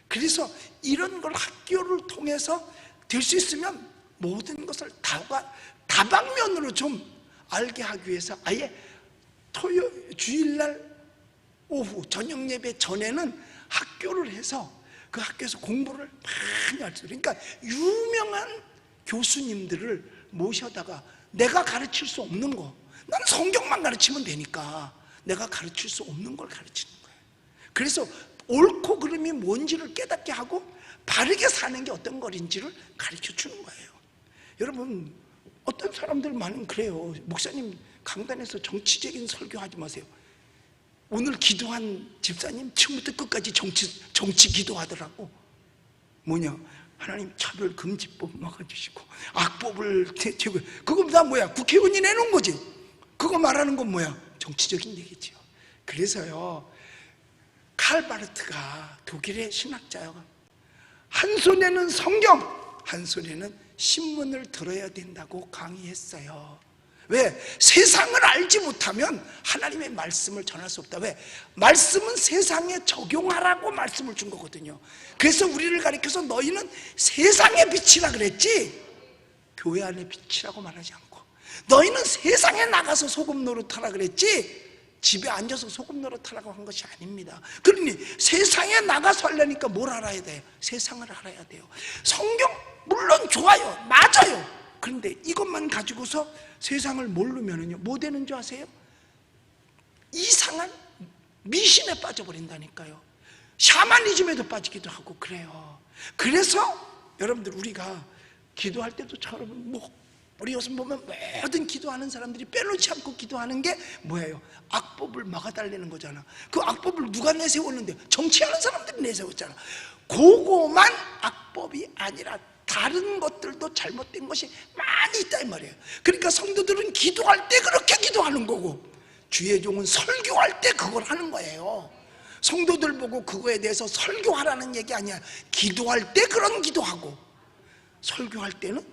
그래서 이런 걸 학교를 통해서 될 수 있으면 모든 것을 다방면으로 좀 알게 하기 위해서 아예 주일날 오후 저녁 예배 전에는 학교를 해서 그 학교에서 공부를 많이 할 수 있어요. 그러니까 유명한 교수님들을 모셔다가 내가 가르칠 수 없는 거, 나는 성경만 가르치면 되니까 내가 가르칠 수 없는 걸 가르치는 거예요. 그래서 옳고 그름이 뭔지를 깨닫게 하고 바르게 사는 게 어떤 것인지를 가르쳐 주는 거예요. 여러분, 어떤 사람들만은 그래요. 목사님 강단에서 정치적인 설교하지 마세요. 오늘 기도한 집사님 처음부터 끝까지 정치 기도하더라고. 뭐냐, 하나님 차별금지법 막아주시고 악법을 제고, 그거 다 뭐야? 국회의원이 내놓은 거지. 그거 말하는 건 뭐야? 정치적인 얘기죠. 그래서요, 칼바르트가 독일의 신학자요, 한 손에는 성경, 한 손에는 신문을 들어야 된다고 강의했어요. 왜? 세상을 알지 못하면 하나님의 말씀을 전할 수 없다. 왜? 말씀은 세상에 적용하라고 말씀을 준 거거든요. 그래서 우리를 가리켜서 너희는 세상의 빛이라 그랬지, 교회 안의 빛이라고 말하지 않고, 너희는 세상에 나가서 소금 노릇하라 그랬지 집에 앉아서 소금 노릇하라고 한 것이 아닙니다. 그러니 세상에 나가서 하려니까 뭘 알아야 돼요? 세상을 알아야 돼요. 성경 물론 좋아요, 맞아요. 그런데 이것만 가지고서 세상을 모르면은요, 뭐 되는 줄 아세요? 이상한 미신에 빠져버린다니까요. 샤머니즘에도 빠지기도 하고 그래요. 그래서 여러분들, 우리가 기도할 때도 여러분, 우리 요즘 보면 모든 기도하는 사람들이 빼놓지 않고 기도하는 게 뭐예요? 악법을 막아달라는 거잖아. 그 악법을 누가 내세웠는데? 정치하는 사람들이 내세웠잖아. 그거만 악법이 아니라 다른 것들도 잘못된 것이 많이 있다 이 말이에요. 그러니까 성도들은 기도할 때 그렇게 기도하는 거고, 주의 종은 설교할 때 그걸 하는 거예요. 성도들 보고 그거에 대해서 설교하라는 얘기 아니야. 기도할 때 그런 기도하고, 설교할 때는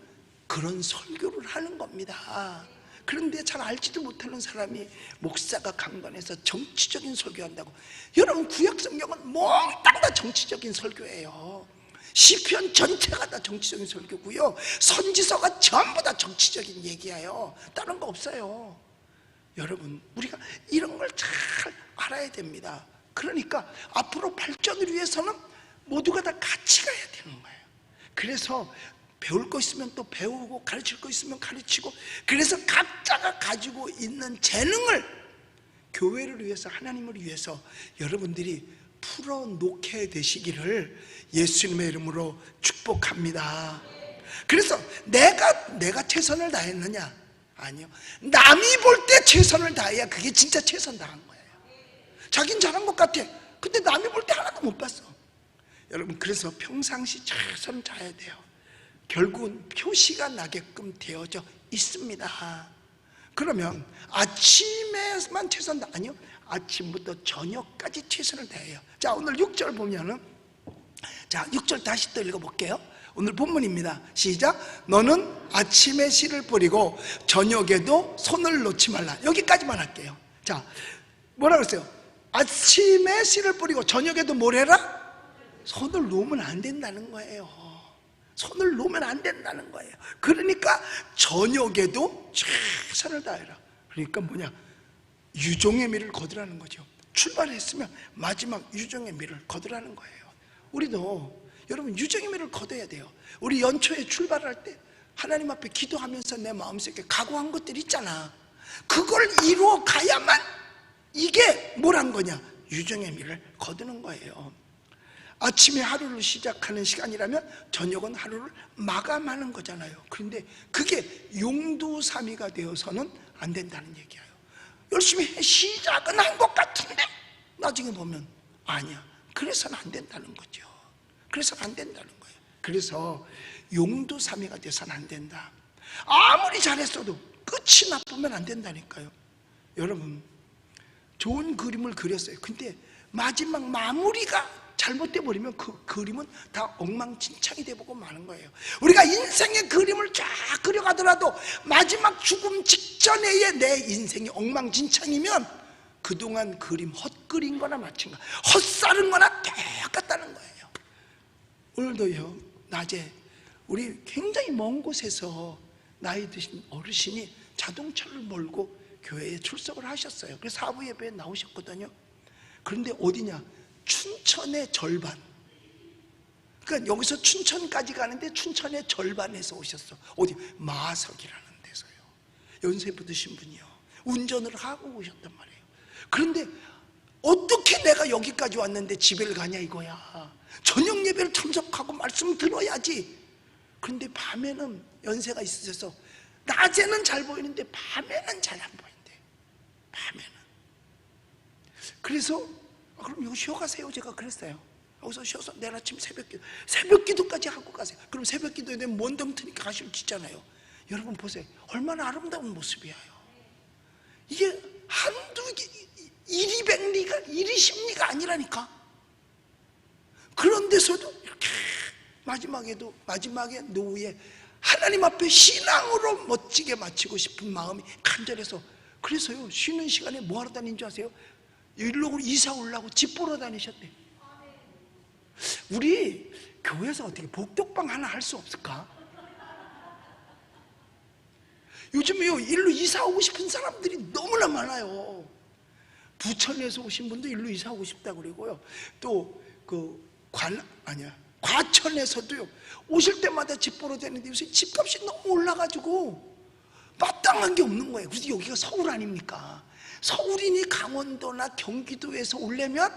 그런 설교를 하는 겁니다. 그런데 잘 알지도 못하는 사람이 목사가 강단에서 정치적인 설교한다고. 여러분, 구약 성경은 몽땅 다 정치적인 설교예요. 시편 전체가 다 정치적인 설교고요, 선지서가 전부 다 정치적인 얘기예요. 다른 거 없어요. 여러분, 우리가 이런 걸 잘 알아야 됩니다. 그러니까 앞으로 발전을 위해서는 모두가 다 같이 가야 되는 거예요. 그래서 배울 거 있으면 또 배우고, 가르칠 거 있으면 가르치고, 그래서 각자가 가지고 있는 재능을 교회를 위해서, 하나님을 위해서 여러분들이 풀어놓게 되시기를 예수님의 이름으로 축복합니다. 그래서 내가 최선을 다했느냐? 아니요. 남이 볼 때 최선을 다해야 그게 진짜 최선 다한 거예요. 자긴 잘한 것 같아. 근데 남이 볼 때 하나도 못 봤어. 여러분, 그래서 평상시 최선을 다해야 돼요. 결국은 표시가 나게끔 되어져 있습니다. 그러면 아침에만 최선 다, 아니요, 아침부터 저녁까지 최선을 다해요. 자, 오늘 6절 보면은, 자, 6절 다시 또 읽어볼게요. 오늘 본문입니다. 시작. 너는 아침에 씨를 뿌리고 저녁에도 손을 놓지 말라. 여기까지만 할게요. 자, 뭐라 그랬어요? 아침에 씨를 뿌리고 저녁에도 뭘 해라? 손을 놓으면 안 된다는 거예요. 손을 놓으면 안 된다는 거예요. 그러니까 저녁에도 최선을 다해라. 그러니까 뭐냐? 유종의 미를 거두라는 거죠. 출발했으면 마지막 유종의 미를 거두라는 거예요. 우리도 여러분 유종의 미를 거둬야 돼요. 우리 연초에 출발할 때 하나님 앞에 기도하면서 내 마음속에 각오한 것들 있잖아. 그걸 이루어 가야만 이게 뭘 한 거냐? 유종의 미를 거두는 거예요. 아침에 하루를 시작하는 시간이라면 저녁은 하루를 마감하는 거잖아요. 그런데 그게 용두삼이가 되어서는 안 된다는 얘기예요. 열심히 해, 시작은 한 것 같은데 나중에 보면 아니야. 그래서는 안 된다는 거죠. 그래서는 안 된다는 거예요. 그래서 용두삼이가 돼서는 안 된다. 아무리 잘했어도 끝이 나쁘면 안 된다니까요. 여러분, 좋은 그림을 그렸어요. 근데 마지막 마무리가 잘못돼 버리면 그 그림은 다 엉망진창이 돼보고 마는 거예요. 우리가 인생의 그림을 쫙 그려가더라도 마지막 죽음 직전에 내 인생이 엉망진창이면 그동안 그림 헛그린 거나 마찬가지, 헛살은 거나 똑같다는 거예요. 오늘도요, 낮에 우리 굉장히 먼 곳에서 나이 드신 어르신이 자동차를 몰고 교회에 출석을 하셨어요. 그래서 사부 예배에 나오셨거든요. 그런데 어디냐? 춘천의 절반. 그러니까 여기서 춘천까지 가는데 춘천의 절반에서 오셨어. 어디? 마석이라는 데서요. 연세부 드신 분이요. 운전을 하고 오셨단 말이에요. 그런데 어떻게 내가 여기까지 왔는데 집에를 가냐 이거야. 저녁 예배를 참석하고 말씀 들어야지. 그런데 밤에는 연세가 있으셔서 낮에는 잘 보이는데 밤에는 잘 안 보인대. 밤에는. 그래서 그럼 여기 쉬어가세요. 제가 그랬어요. 여기서 쉬어서 내일 아침 새벽 기도까지 하고 가세요. 그럼 새벽 기도에 되면 먼 트니까 가시면 짓잖아요. 여러분 보세요. 얼마나 아름다운 모습이에요. 이게 한두 일이 백리가 일이 십리가 아니라니까. 그런 데서도 이렇게 마지막에 노후에 하나님 앞에 신앙으로 멋지게 마치고 싶은 마음이 간절해서, 그래서요 쉬는 시간에 뭐 하러 다니는 줄 아세요? 일로 이사 오려고 집 보러 다니셨대. 우리 교회에서 어떻게 복덕방 하나 할 수 없을까? 요즘에요 일로 이사 오고 싶은 사람들이 너무나 많아요. 부천에서 오신 분도 일로 이사 오고 싶다고 그러고요. 또 과천에서도요 오실 때마다 집 보러 다니는데 요새 집값이 너무 올라가지고 마땅한 게 없는 거예요. 그래서 여기가 서울 아닙니까? 서울이니 강원도나 경기도에서 오려면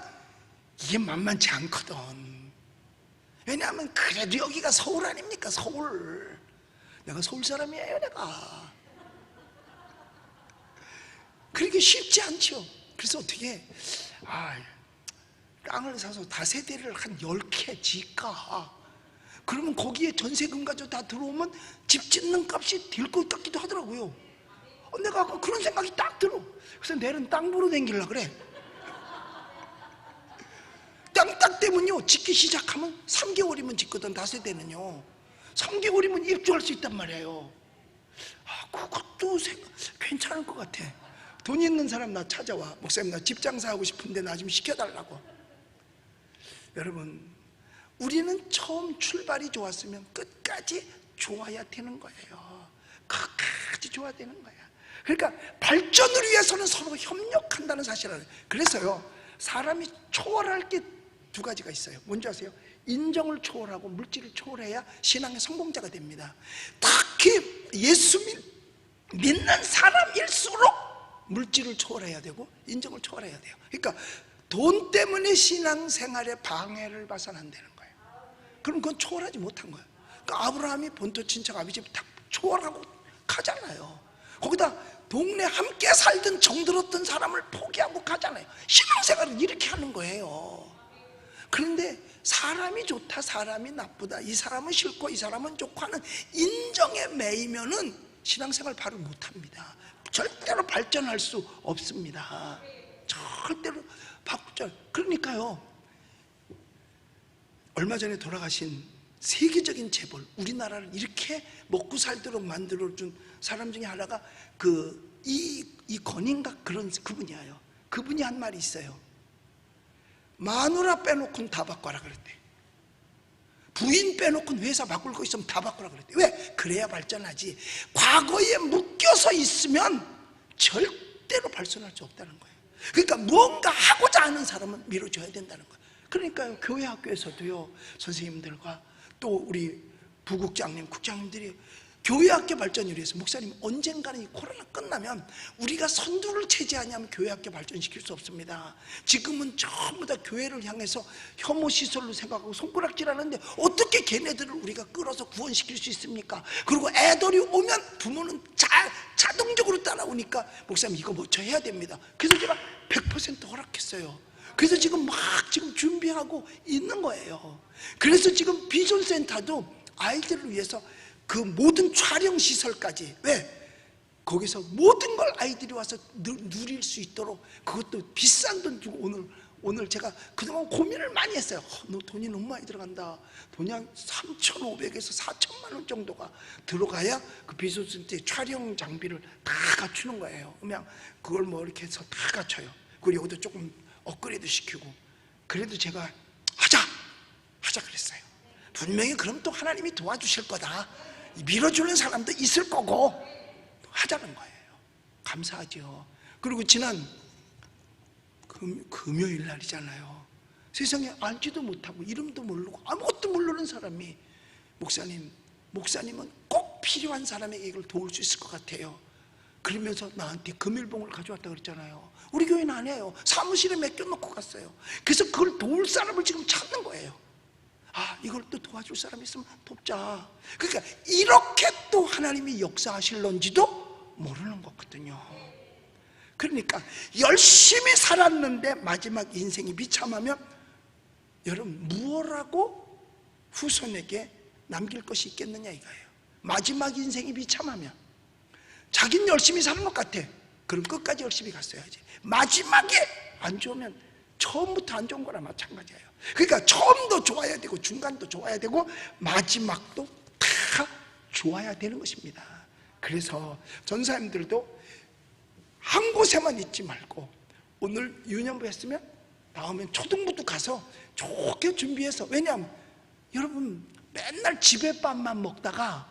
이게 만만치 않거든. 왜냐하면 그래도 여기가 서울 아닙니까? 서울. 내가 서울 사람이에요. 내가 그렇게 쉽지 않죠. 그래서 어떻게 땅을 사서 다세대를 한 10개 지을까? 그러면 거기에 전세금 가지고 다 들어오면 집 짓는 값이 될 것 같기도 하더라고요. 내가 아까 그런 생각이 딱 들어. 그래서 내일은 땅 보러 다니려고 그래. 땅 딱 되면요 짓기 시작하면 3개월이면 짓거든. 다세대는요 3개월이면 입주할 수 있단 말이에요. 그것도 괜찮을 것 같아. 돈 있는 사람 나 찾아와. 목사님 나 집 장사하고 싶은데 나 좀 시켜달라고. 여러분, 우리는 처음 출발이 좋았으면 끝까지 좋아야 되는 거예요. 끝까지 좋아야 되는 거야. 그러니까 발전을 위해서는 서로 협력한다는 사실을 알아요. 그래서요 사람이 초월할 게 두 가지가 있어요. 뭔지 아세요? 인정을 초월하고 물질을 초월해야 신앙의 성공자가 됩니다. 특히 예수 믿는 사람일수록 물질을 초월해야 되고 인정을 초월해야 돼요. 그러니까 돈 때문에 신앙생활에 방해를 봐서는 안 되는 거예요. 그럼 그건 초월하지 못한 거예요. 그러니까 아브라함이 본토 친척 아비 집 다 초월하고 가잖아요. 거기다 동네 함께 살던 정들었던 사람을 포기하고 가잖아요. 신앙생활은 이렇게 하는 거예요. 그런데 사람이 좋다 사람이 나쁘다, 이 사람은 싫고 이 사람은 좋고 하는 인정에 매이면은 신앙생활 바로 못합니다. 절대로 발전할 수 없습니다. 절대로 바꾸자. 그러니까요 얼마 전에 돌아가신 세계적인 재벌, 우리나라를 이렇게 먹고 살도록 만들어준 사람 중에 하나가 이건인가 그런 그분이에요. 그분이 한 말이 있어요. 마누라 빼놓고는 다 바꿔라 그랬대. 부인 빼놓고는 회사 바꿀 거 있으면 다 바꾸라 그랬대. 왜? 그래야 발전하지. 과거에 묶여서 있으면 절대로 발전할 수 없다는 거예요. 그러니까 무언가 하고자 하는 사람은 밀어줘야 된다는 거예요. 그러니까요 교회 학교에서도요 선생님들과 또 우리 부국장님, 국장님들이 교회학교 발전을 위해서 목사님, 언젠가는 이 코로나 끝나면 우리가 선두를 차지하냐면 교회학교 발전시킬 수 없습니다. 지금은 전부 다 교회를 향해서 혐오 시설로 생각하고 손가락질하는데 어떻게 걔네들을 우리가 끌어서 구원시킬 수 있습니까? 그리고 애들이 오면 부모는 자동적으로 따라오니까 목사님 이거 먼저 해야 됩니다. 그래서 제가 100% 허락했어요. 그래서 지금 지금 준비하고 있는 거예요. 그래서 지금 비전센터도 아이들을 위해서 그 모든 촬영 시설까지, 왜? 거기서 모든 걸 아이들이 와서 누릴 수 있도록, 그것도 비싼 돈 주고, 오늘 제가 그동안 고민을 많이 했어요. 너 돈이 너무 많이 들어간다. 돈이 한 3,500에서 4천만 원 정도가 들어가야 그 비전센터의 촬영 장비를 다 갖추는 거예요. 그냥 그걸 뭐 이렇게 해서 다 갖춰요. 그리고 여기도 조금 업그레이드 시키고. 그래도 제가 하자 그랬어요. 분명히 그럼 또 하나님이 도와주실 거다, 밀어주는 사람도 있을 거고, 하자는 거예요. 감사하죠. 그리고 지난 금요일 날이잖아요. 세상에 알지도 못하고 이름도 모르고 아무것도 모르는 사람이 목사님은 꼭 필요한 사람에게 이걸 도울 수 있을 것 같아요. 그러면서 나한테 금일봉을 가져왔다 그랬잖아요. 우리 교회는 안 해요. 사무실에 맡겨놓고 갔어요. 그래서 그걸 도울 사람을 지금 찾는 거예요. 이걸 또 도와줄 사람이 있으면 돕자. 그러니까 이렇게 또 하나님이 역사하실런지도 모르는 거거든요. 그러니까 열심히 살았는데 마지막 인생이 비참하면 여러분 무엇라고 후손에게 남길 것이 있겠느냐 이거예요. 마지막 인생이 비참하면, 자기는 열심히 사는 것 같아. 그럼 끝까지 열심히 갔어야지. 마지막에 안 좋으면 처음부터 안 좋은 거나 마찬가지예요. 그러니까 처음도 좋아야 되고 중간도 좋아야 되고 마지막도 다 좋아야 되는 것입니다. 그래서 전사님들도 한 곳에만 있지 말고, 오늘 유년부 했으면 다음엔 초등부도 가서 좋게 준비해서, 왜냐하면 여러분 맨날 집에 밥만 먹다가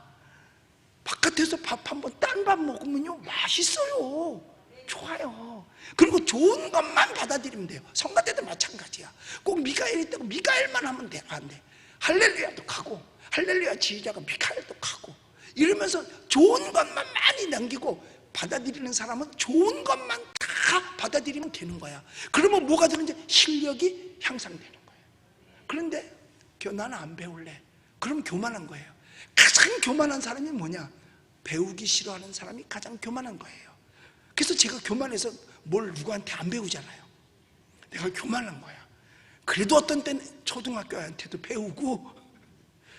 바깥에서 밥 한번 딴 밥 먹으면요 맛있어요. 좋아요. 그리고 좋은 것만 받아들이면 돼요. 성가 때도 마찬가지야. 꼭 미가엘이 있다고 미가엘만 하면 안 돼. 할렐루야도 가고, 할렐루야 지휘자가 미카엘도 가고, 이러면서 좋은 것만 많이 남기고 받아들이는 사람은 좋은 것만 다 받아들이면 되는 거야. 그러면 뭐가 되는지 실력이 향상되는 거예요. 그런데 나는 안 배울래. 그럼 교만한 거예요. 가장 교만한 사람이 뭐냐? 배우기 싫어하는 사람이 가장 교만한 거예요. 그래서 제가 교만해서 뭘 누구한테 안 배우잖아요. 내가 교만한 거야. 그래도 어떤 때는 초등학교 애한테도 배우고.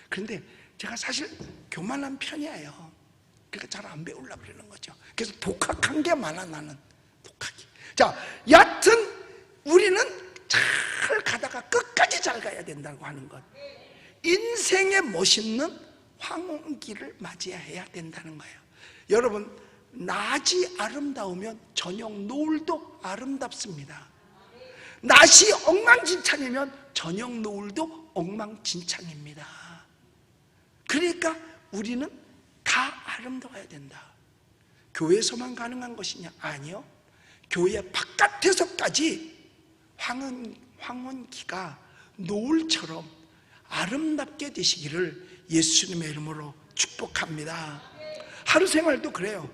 그런데 제가 사실 교만한 편이에요. 그러니까 잘 안 배우려고 그러는 거죠. 그래서 독학한 게 많아, 나는. 독학이. 자, 여하튼 우리는 잘 가다가 끝까지 잘 가야 된다고 하는 것. 인생의 멋있는 황혼기를 맞이해야 된다는 거예요. 여러분, 낮이 아름다우면 저녁 노을도 아름답습니다. 낮이 엉망진창이면 저녁 노을도 엉망진창입니다. 그러니까 우리는 다 아름다워야 된다. 교회에서만 가능한 것이냐? 아니요. 교회 바깥에서까지 황혼기가 노을처럼 아름답게 되시기를 예수님의 이름으로 축복합니다. 하루 생활도 그래요.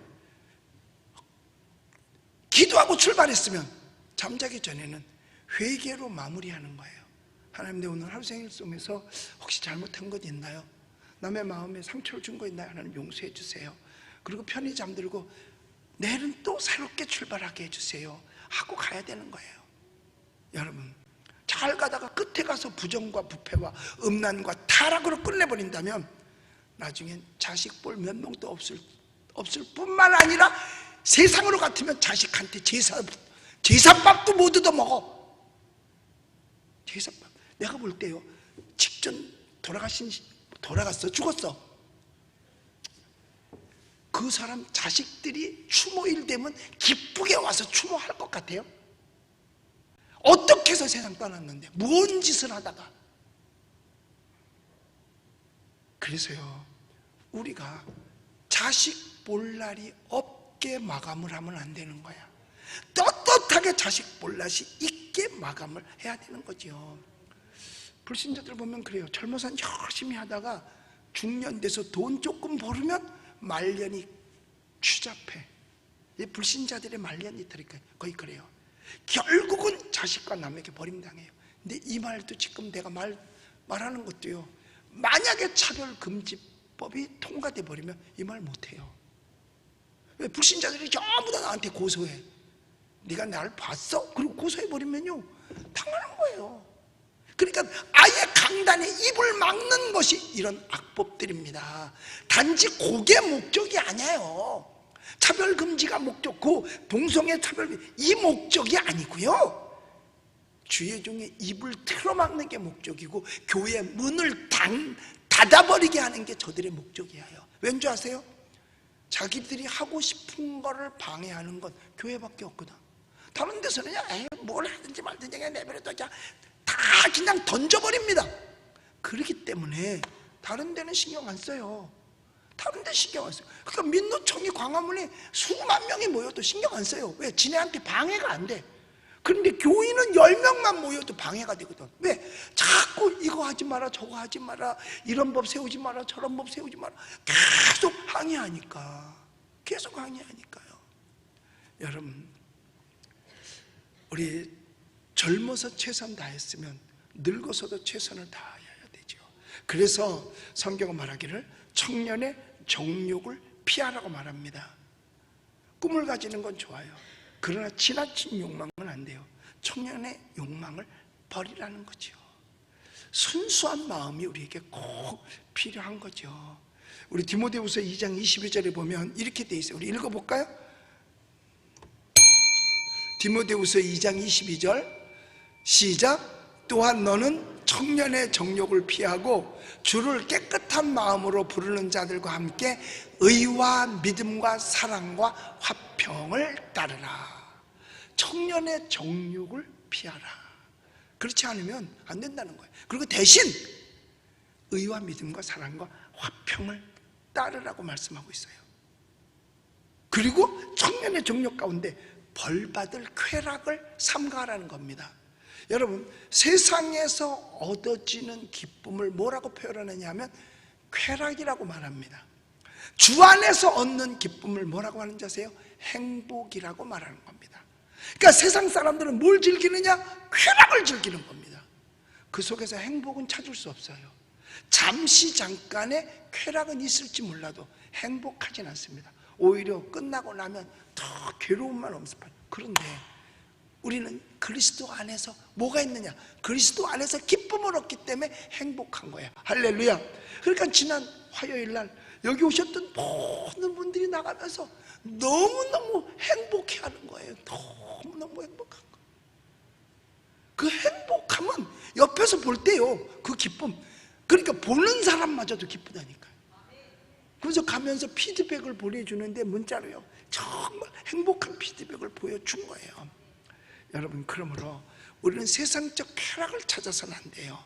기도하고 출발했으면 잠자기 전에는 회개로 마무리하는 거예요. 하나님, 내 오늘 하루 생일 속에서 혹시 잘못한 것 있나요? 남의 마음에 상처를 준 거 있나요? 하나님 용서해 주세요. 그리고 편히 잠들고 내일은 또 새롭게 출발하게 해주세요 하고 가야 되는 거예요. 여러분, 잘 가다가 끝에 가서 부정과 부패와 음란과 타락으로 끝내버린다면 나중엔 자식 볼 몇 명도 없을 뿐만 아니라 세상으로 같으면 자식한테 제사밥도 못 얻어먹어. 제사밥. 내가 볼 때요, 직전 돌아갔어, 죽었어. 그 사람 자식들이 추모일 되면 기쁘게 와서 추모할 것 같아요? 어떻게 해서 세상 떠났는데, 무언 짓을 하다가. 그래서요, 우리가 자식 볼 날이 없게 마감을 하면 안 되는 거야. 떳떳하게 자식 볼 날이 있게 마감을 해야 되는 거죠. 불신자들 보면 그래요. 젊어서 열심히 하다가 중년 돼서 돈 조금 벌으면 말년이 추잡해. 불신자들의 말년이 거의 그래요. 결국은 자식과 남에게 버림당해요. 근데 이 말도 지금 내가 말하는 것도요, 만약에 차별금지법이 통과돼 버리면 이 말 못해요. 왜? 불신자들이 전부 다 나한테 고소해. 네가 날 봤어? 그리고 고소해 버리면요, 당하는 거예요. 그러니까 아예 강단에 입을 막는 것이 이런 악법들입니다. 단지 그게 목적이 아니에요. 차별금지가 목적고 동성애 차별, 이 목적이 아니고요, 주의 종의 입을 틀어막는 게 목적이고 교회 문을 닫아버리게 하는 게 저들의 목적이에요. 왠지 아세요? 자기들이 하고 싶은 거를 방해하는 건 교회밖에 없거든. 다른 데서는 뭘 하든지 말든지 그냥 내버려둬 다 그냥 던져버립니다. 그렇기 때문에 다른 데는 신경 안 써요. 다른 데 신경 안 써요. 그러니까 민노총이 광화문에 수만 명이 모여도 신경 안 써요. 왜? 지네한테 방해가 안 돼. 그런데 교인은 10명만 모여도 방해가 되거든. 왜? 자꾸 이거 하지 마라, 저거 하지 마라, 이런 법 세우지 마라, 저런 법 세우지 마라, 계속 항의하니까요. 여러분, 우리 젊어서 최선 다했으면 늙어서도 최선을 다해야 되죠. 그래서 성경은 말하기를 청년의 정욕을 피하라고 말합니다. 꿈을 가지는 건 좋아요. 그러나 지나친 욕망은 안 돼요. 청년의 욕망을 버리라는 거죠. 순수한 마음이 우리에게 꼭 필요한 거죠. 우리 디모데후서 2장 22절에 보면 이렇게 돼 있어요. 우리 읽어볼까요? 디모데후서 2장 22절 시작. 또한 너는 청년의 정욕을 피하고 주를 깨끗한 마음으로 부르는 자들과 함께 의와 믿음과 사랑과 화평을 따르라. 청년의 정욕을 피하라. 그렇지 않으면 안 된다는 거예요. 그리고 대신 의와 믿음과 사랑과 화평을 따르라고 말씀하고 있어요. 그리고 청년의 정욕 가운데 벌받을 쾌락을 삼가라는 겁니다. 여러분, 세상에서 얻어지는 기쁨을 뭐라고 표현하느냐 하면 쾌락이라고 말합니다. 주 안에서 얻는 기쁨을 뭐라고 하는지 아세요? 행복이라고 말하는 겁니다. 그러니까 세상 사람들은 뭘 즐기느냐? 쾌락을 즐기는 겁니다. 그 속에서 행복은 찾을 수 없어요. 잠시 잠깐의 쾌락은 있을지 몰라도 행복하진 않습니다. 오히려 끝나고 나면 더 괴로움만 엄습하죠. 그런데 우리는 그리스도 안에서 뭐가 있느냐? 그리스도 안에서 기쁨을 얻기 때문에 행복한 거예요. 할렐루야. 그러니까 지난 화요일 날 여기 오셨던 모든 분들이 나가면서 너무너무 행복해하는 거예요. 너무너무 행복한 거. 그 행복함은 옆에서 볼 때요, 그 기쁨, 그러니까 보는 사람마저도 기쁘다니까요. 그래서 가면서 피드백을 보내주는데 문자로요, 정말 행복한 피드백을 보여준 거예요. 여러분, 그러므로 우리는 세상적 쾌락을 찾아서는 안 돼요.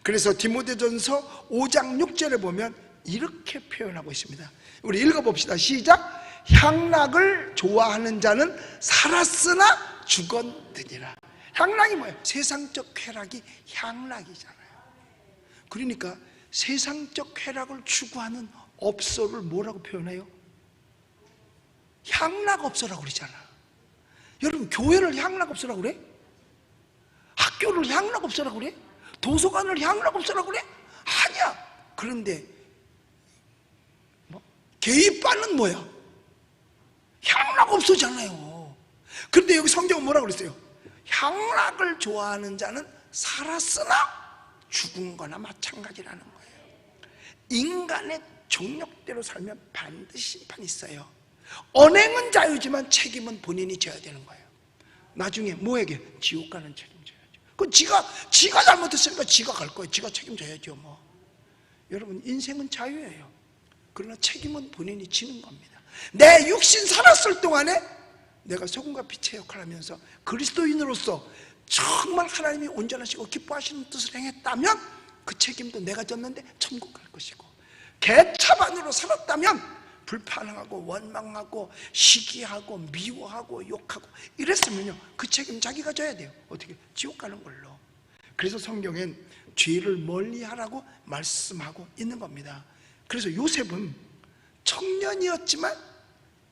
그래서 디모데전서 5장 6절에 보면 이렇게 표현하고 있습니다. 우리 읽어봅시다. 시작. 향락을 좋아하는 자는 살았으나 죽었느니라. 향락이 뭐예요? 세상적 쾌락이 향락이잖아요. 그러니까 세상적 쾌락을 추구하는 업소를 뭐라고 표현해요? 향락업소라고 그러잖아. 여러분, 교회를 향락업소라고 그래? 학교를 향락업소라고 그래? 도서관을 향락업소라고 그래? 아니야. 그런데 개입반은 뭐야? 향락업소잖아요. 그런데 여기 성경은 뭐라고 그랬어요? 향락을 좋아하는 자는 살았으나 죽은 거나 마찬가지라는 거예요. 인간의 정욕대로 살면 반드시 심판이 있어요. 언행은 자유지만 책임은 본인이 져야 되는 거예요. 나중에 뭐에게? 지옥 가는 책임져야죠. 그 지가 잘못했으니까 지가 갈 거예요. 지가 책임져야죠. 뭐. 여러분, 인생은 자유예요. 그러나 책임은 본인이 지는 겁니다. 내 육신 살았을 동안에 내가 소금과 빛의 역할을 하면서 그리스도인으로서 정말 하나님이 온전하시고 기뻐하시는 뜻을 행했다면 그 책임도 내가 졌는데 천국 갈 것이고, 개차반으로 살았다면 불판하고 원망하고 시기하고 미워하고 욕하고 이랬으면요, 그 책임 자기가 져야 돼요. 어떻게? 지옥 가는 걸로. 그래서 성경엔 죄를 멀리하라고 말씀하고 있는 겁니다. 그래서 요셉은 청년이었지만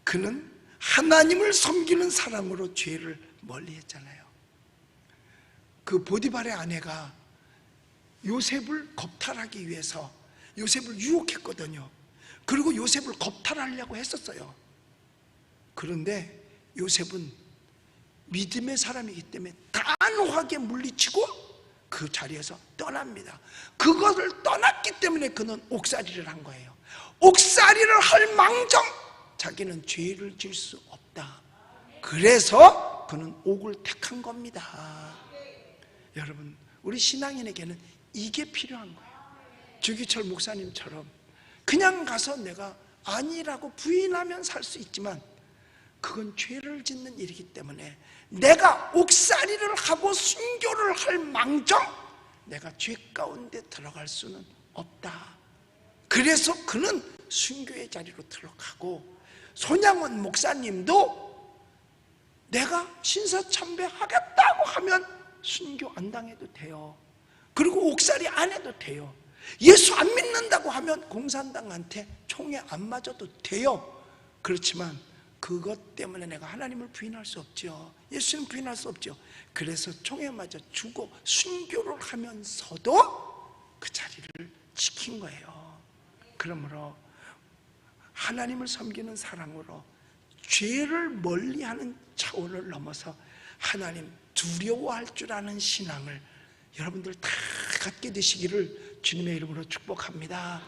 그는 하나님을 섬기는 사람으로 죄를 멀리했잖아요. 그 보디발의 아내가 요셉을 겁탈하기 위해서 요셉을 유혹했거든요. 그리고 요셉을 겁탈하려고 했었어요. 그런데 요셉은 믿음의 사람이기 때문에 단호하게 물리치고 그 자리에서 떠납니다. 그것을 떠났기 때문에 그는 옥살이를 한 거예요. 옥살이를 할 망정 자기는 죄를 질 수 없다. 그래서 그는 옥을 택한 겁니다. 여러분, 우리 신앙인에게는 이게 필요한 거예요. 주기철 목사님처럼 그냥 가서 내가 아니라고 부인하면 살 수 있지만 그건 죄를 짓는 일이기 때문에 내가 옥살이를 하고 순교를 할 망정 내가 죄 가운데 들어갈 수는 없다. 그래서 그는 순교의 자리로 들어가고, 손양원 목사님도 내가 신사참배 하겠다고 하면 순교 안 당해도 돼요. 그리고 옥살이 안 해도 돼요. 예수 안 믿는다고 하면 공산당한테 총에 안 맞아도 돼요. 그렇지만 그것 때문에 내가 하나님을 부인할 수 없죠. 예수님 부인할 수 없죠. 그래서 총에 맞아 죽어 순교를 하면서도 그 자리를 지킨 거예요. 그러므로 하나님을 섬기는 사랑으로 죄를 멀리하는 차원을 넘어서 하나님 두려워할 줄 아는 신앙을 여러분들 다 갖게 되시기를 주님의 이름으로 축복합니다.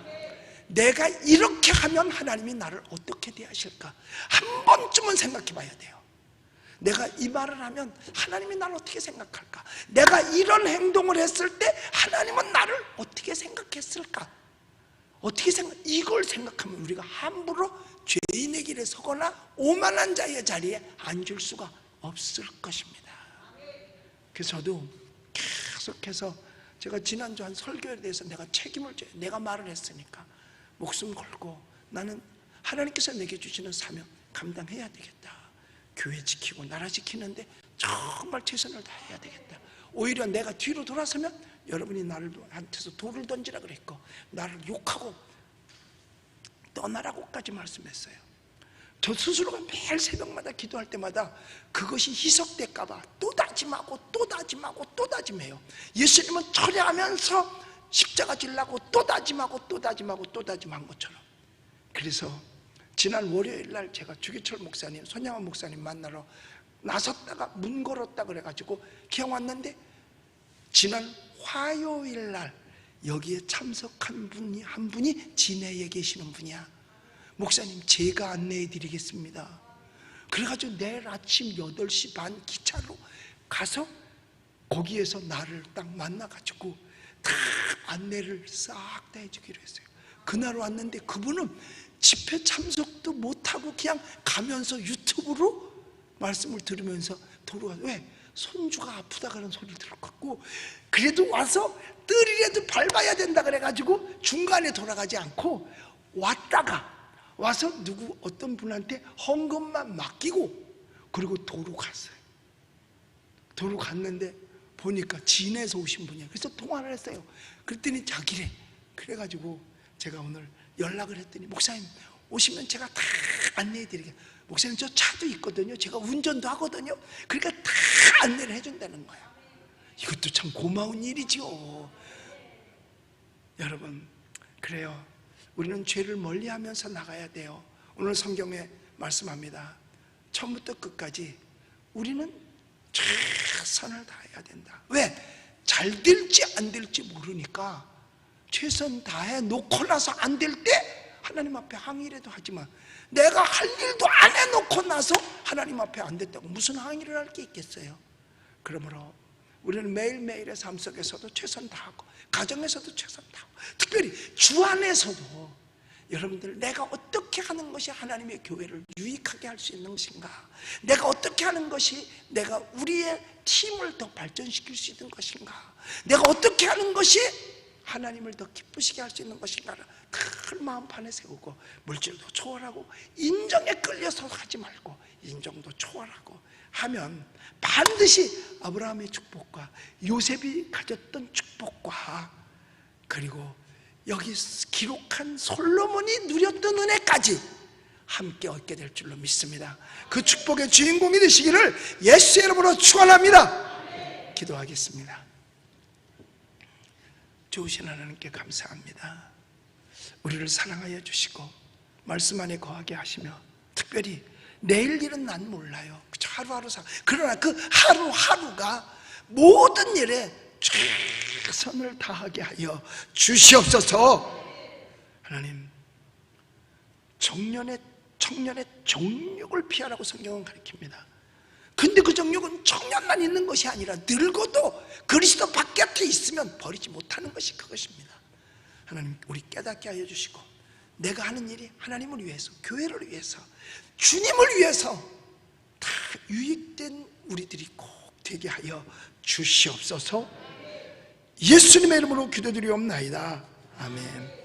내가 이렇게 하면 하나님이 나를 어떻게 대하실까 한 번쯤은 생각해 봐야 돼요. 내가 이 말을 하면 하나님이 나를 어떻게 생각할까? 내가 이런 행동을 했을 때 하나님은 나를 어떻게 생각했을까? 이걸 생각하면 우리가 함부로 죄인의 길에 서거나 오만한 자의 자리에 앉을 수가 없을 것입니다. 그래서 저도 계속해서 제가 지난주 한 설교에 대해서 내가 책임을 져요. 내가 말을 했으니까 목숨 걸고 나는 하나님께서 내게 주시는 사명 감당해야 되겠다. 교회 지키고 나라 지키는데 정말 최선을 다해야 되겠다. 오히려 내가 뒤로 돌아서면 여러분이 나한테서 돌을 던지라 그랬고 나를 욕하고 떠나라고까지 말씀했어요. 저 스스로가 매일 새벽마다 기도할 때마다 그것이 희석될까 봐 또 다짐하고 또 다짐하고 또 다짐해요. 예수님은 철회하면서 십자가 지려고 또 다짐하고 또 다짐하고 또 다짐한 것처럼. 그래서 지난 월요일 날 제가 주기철 목사님, 손양원 목사님 만나러 나섰다가 문 걸었다 그래가지고 기왕 왔는데 지난 화요일 날 여기에 참석한 분이 한 분이 진해에 계시는 분이야. 목사님 제가 안내해 드리겠습니다. 그래가지고 내일 아침 8시 반 기차로 가서 거기에서 나를 딱 만나가지고 다 안내를 싹 다 해주기로 했어요. 그날 왔는데 그분은 집회 참석도 못하고 그냥 가면서 유튜브로 말씀을 들으면서 도로가 왜? 손주가 아프다 그런 소리를 들었고 그래도 와서 뜰이라도 밟아야 된다 그래가지고 중간에 돌아가지 않고 와서 어떤 분한테 헌금만 맡기고 그리고 도로 갔어요. 도로 갔는데 보니까 진해에서 오신 분이에요. 그래서 통화를 했어요. 그랬더니 자기래. 그래가지고 제가 오늘 연락을 했더니 목사님 오시면 제가 다 안내해 드리겠습니다. 목사님 저 차도 있거든요. 제가 운전도 하거든요. 그러니까 다 안내를 해준다는 거야. 이것도 참 고마운 일이죠. 여러분 그래요. 우리는 죄를 멀리하면서 나가야 돼요. 오늘 성경에 말씀합니다. 처음부터 끝까지 우리는 최선을 다해야 된다. 왜? 잘 될지 안 될지 모르니까 최선 다해 놓고 나서 안 될 때 하나님 앞에 항의라도 하지만 내가 할 일도 안 해놓고 나서 하나님 앞에 안 됐다고 무슨 항의를 할 게 있겠어요. 그러므로 우리는 매일매일의 삶 속에서도 최선 다하고 가정에서도 최선 다하고 특별히 주 안에서도 여러분들 내가 어떻게 하는 것이 하나님의 교회를 유익하게 할 수 있는 것인가, 내가 어떻게 하는 것이 내가 우리의 팀을 더 발전시킬 수 있는 것인가, 내가 어떻게 하는 것이 하나님을 더 기쁘시게 할 수 있는 것인가를 큰 마음판에 세우고 물질도 초월하고 인정에 끌려서 하지 말고 인정도 초월하고 하면 반드시 아브라함의 축복과 요셉이 가졌던 축복과 그리고 여기 기록한 솔로몬이 누렸던 은혜까지 함께 얻게 될 줄로 믿습니다. 그 축복의 주인공이 되시기를 예수의 이름으로 축원합니다. 기도하겠습니다. 좋으신 하나님께 감사합니다. 우리를 사랑하여 주시고 말씀 안에 거하게 하시며, 특별히 내일 일은 난 몰라요. 하루하루 그러나 그 하루하루가 모든 일에 최선을 다하게 하여 주시옵소서. 하나님, 청년의 정욕을 피하라고 성경은 가르칩니다. 근데 그 정욕은 청년만 있는 것이 아니라 늙어도 그리스도 바깥에 있으면 버리지 못하는 것이 그것입니다. 하나님, 우리 깨닫게 하여 주시고, 내가 하는 일이 하나님을 위해서, 교회를 위해서, 주님을 위해서 다 유익된 우리들이 꼭 되게 하여 주시옵소서. 예수님의 이름으로 기도드리옵나이다. 아멘.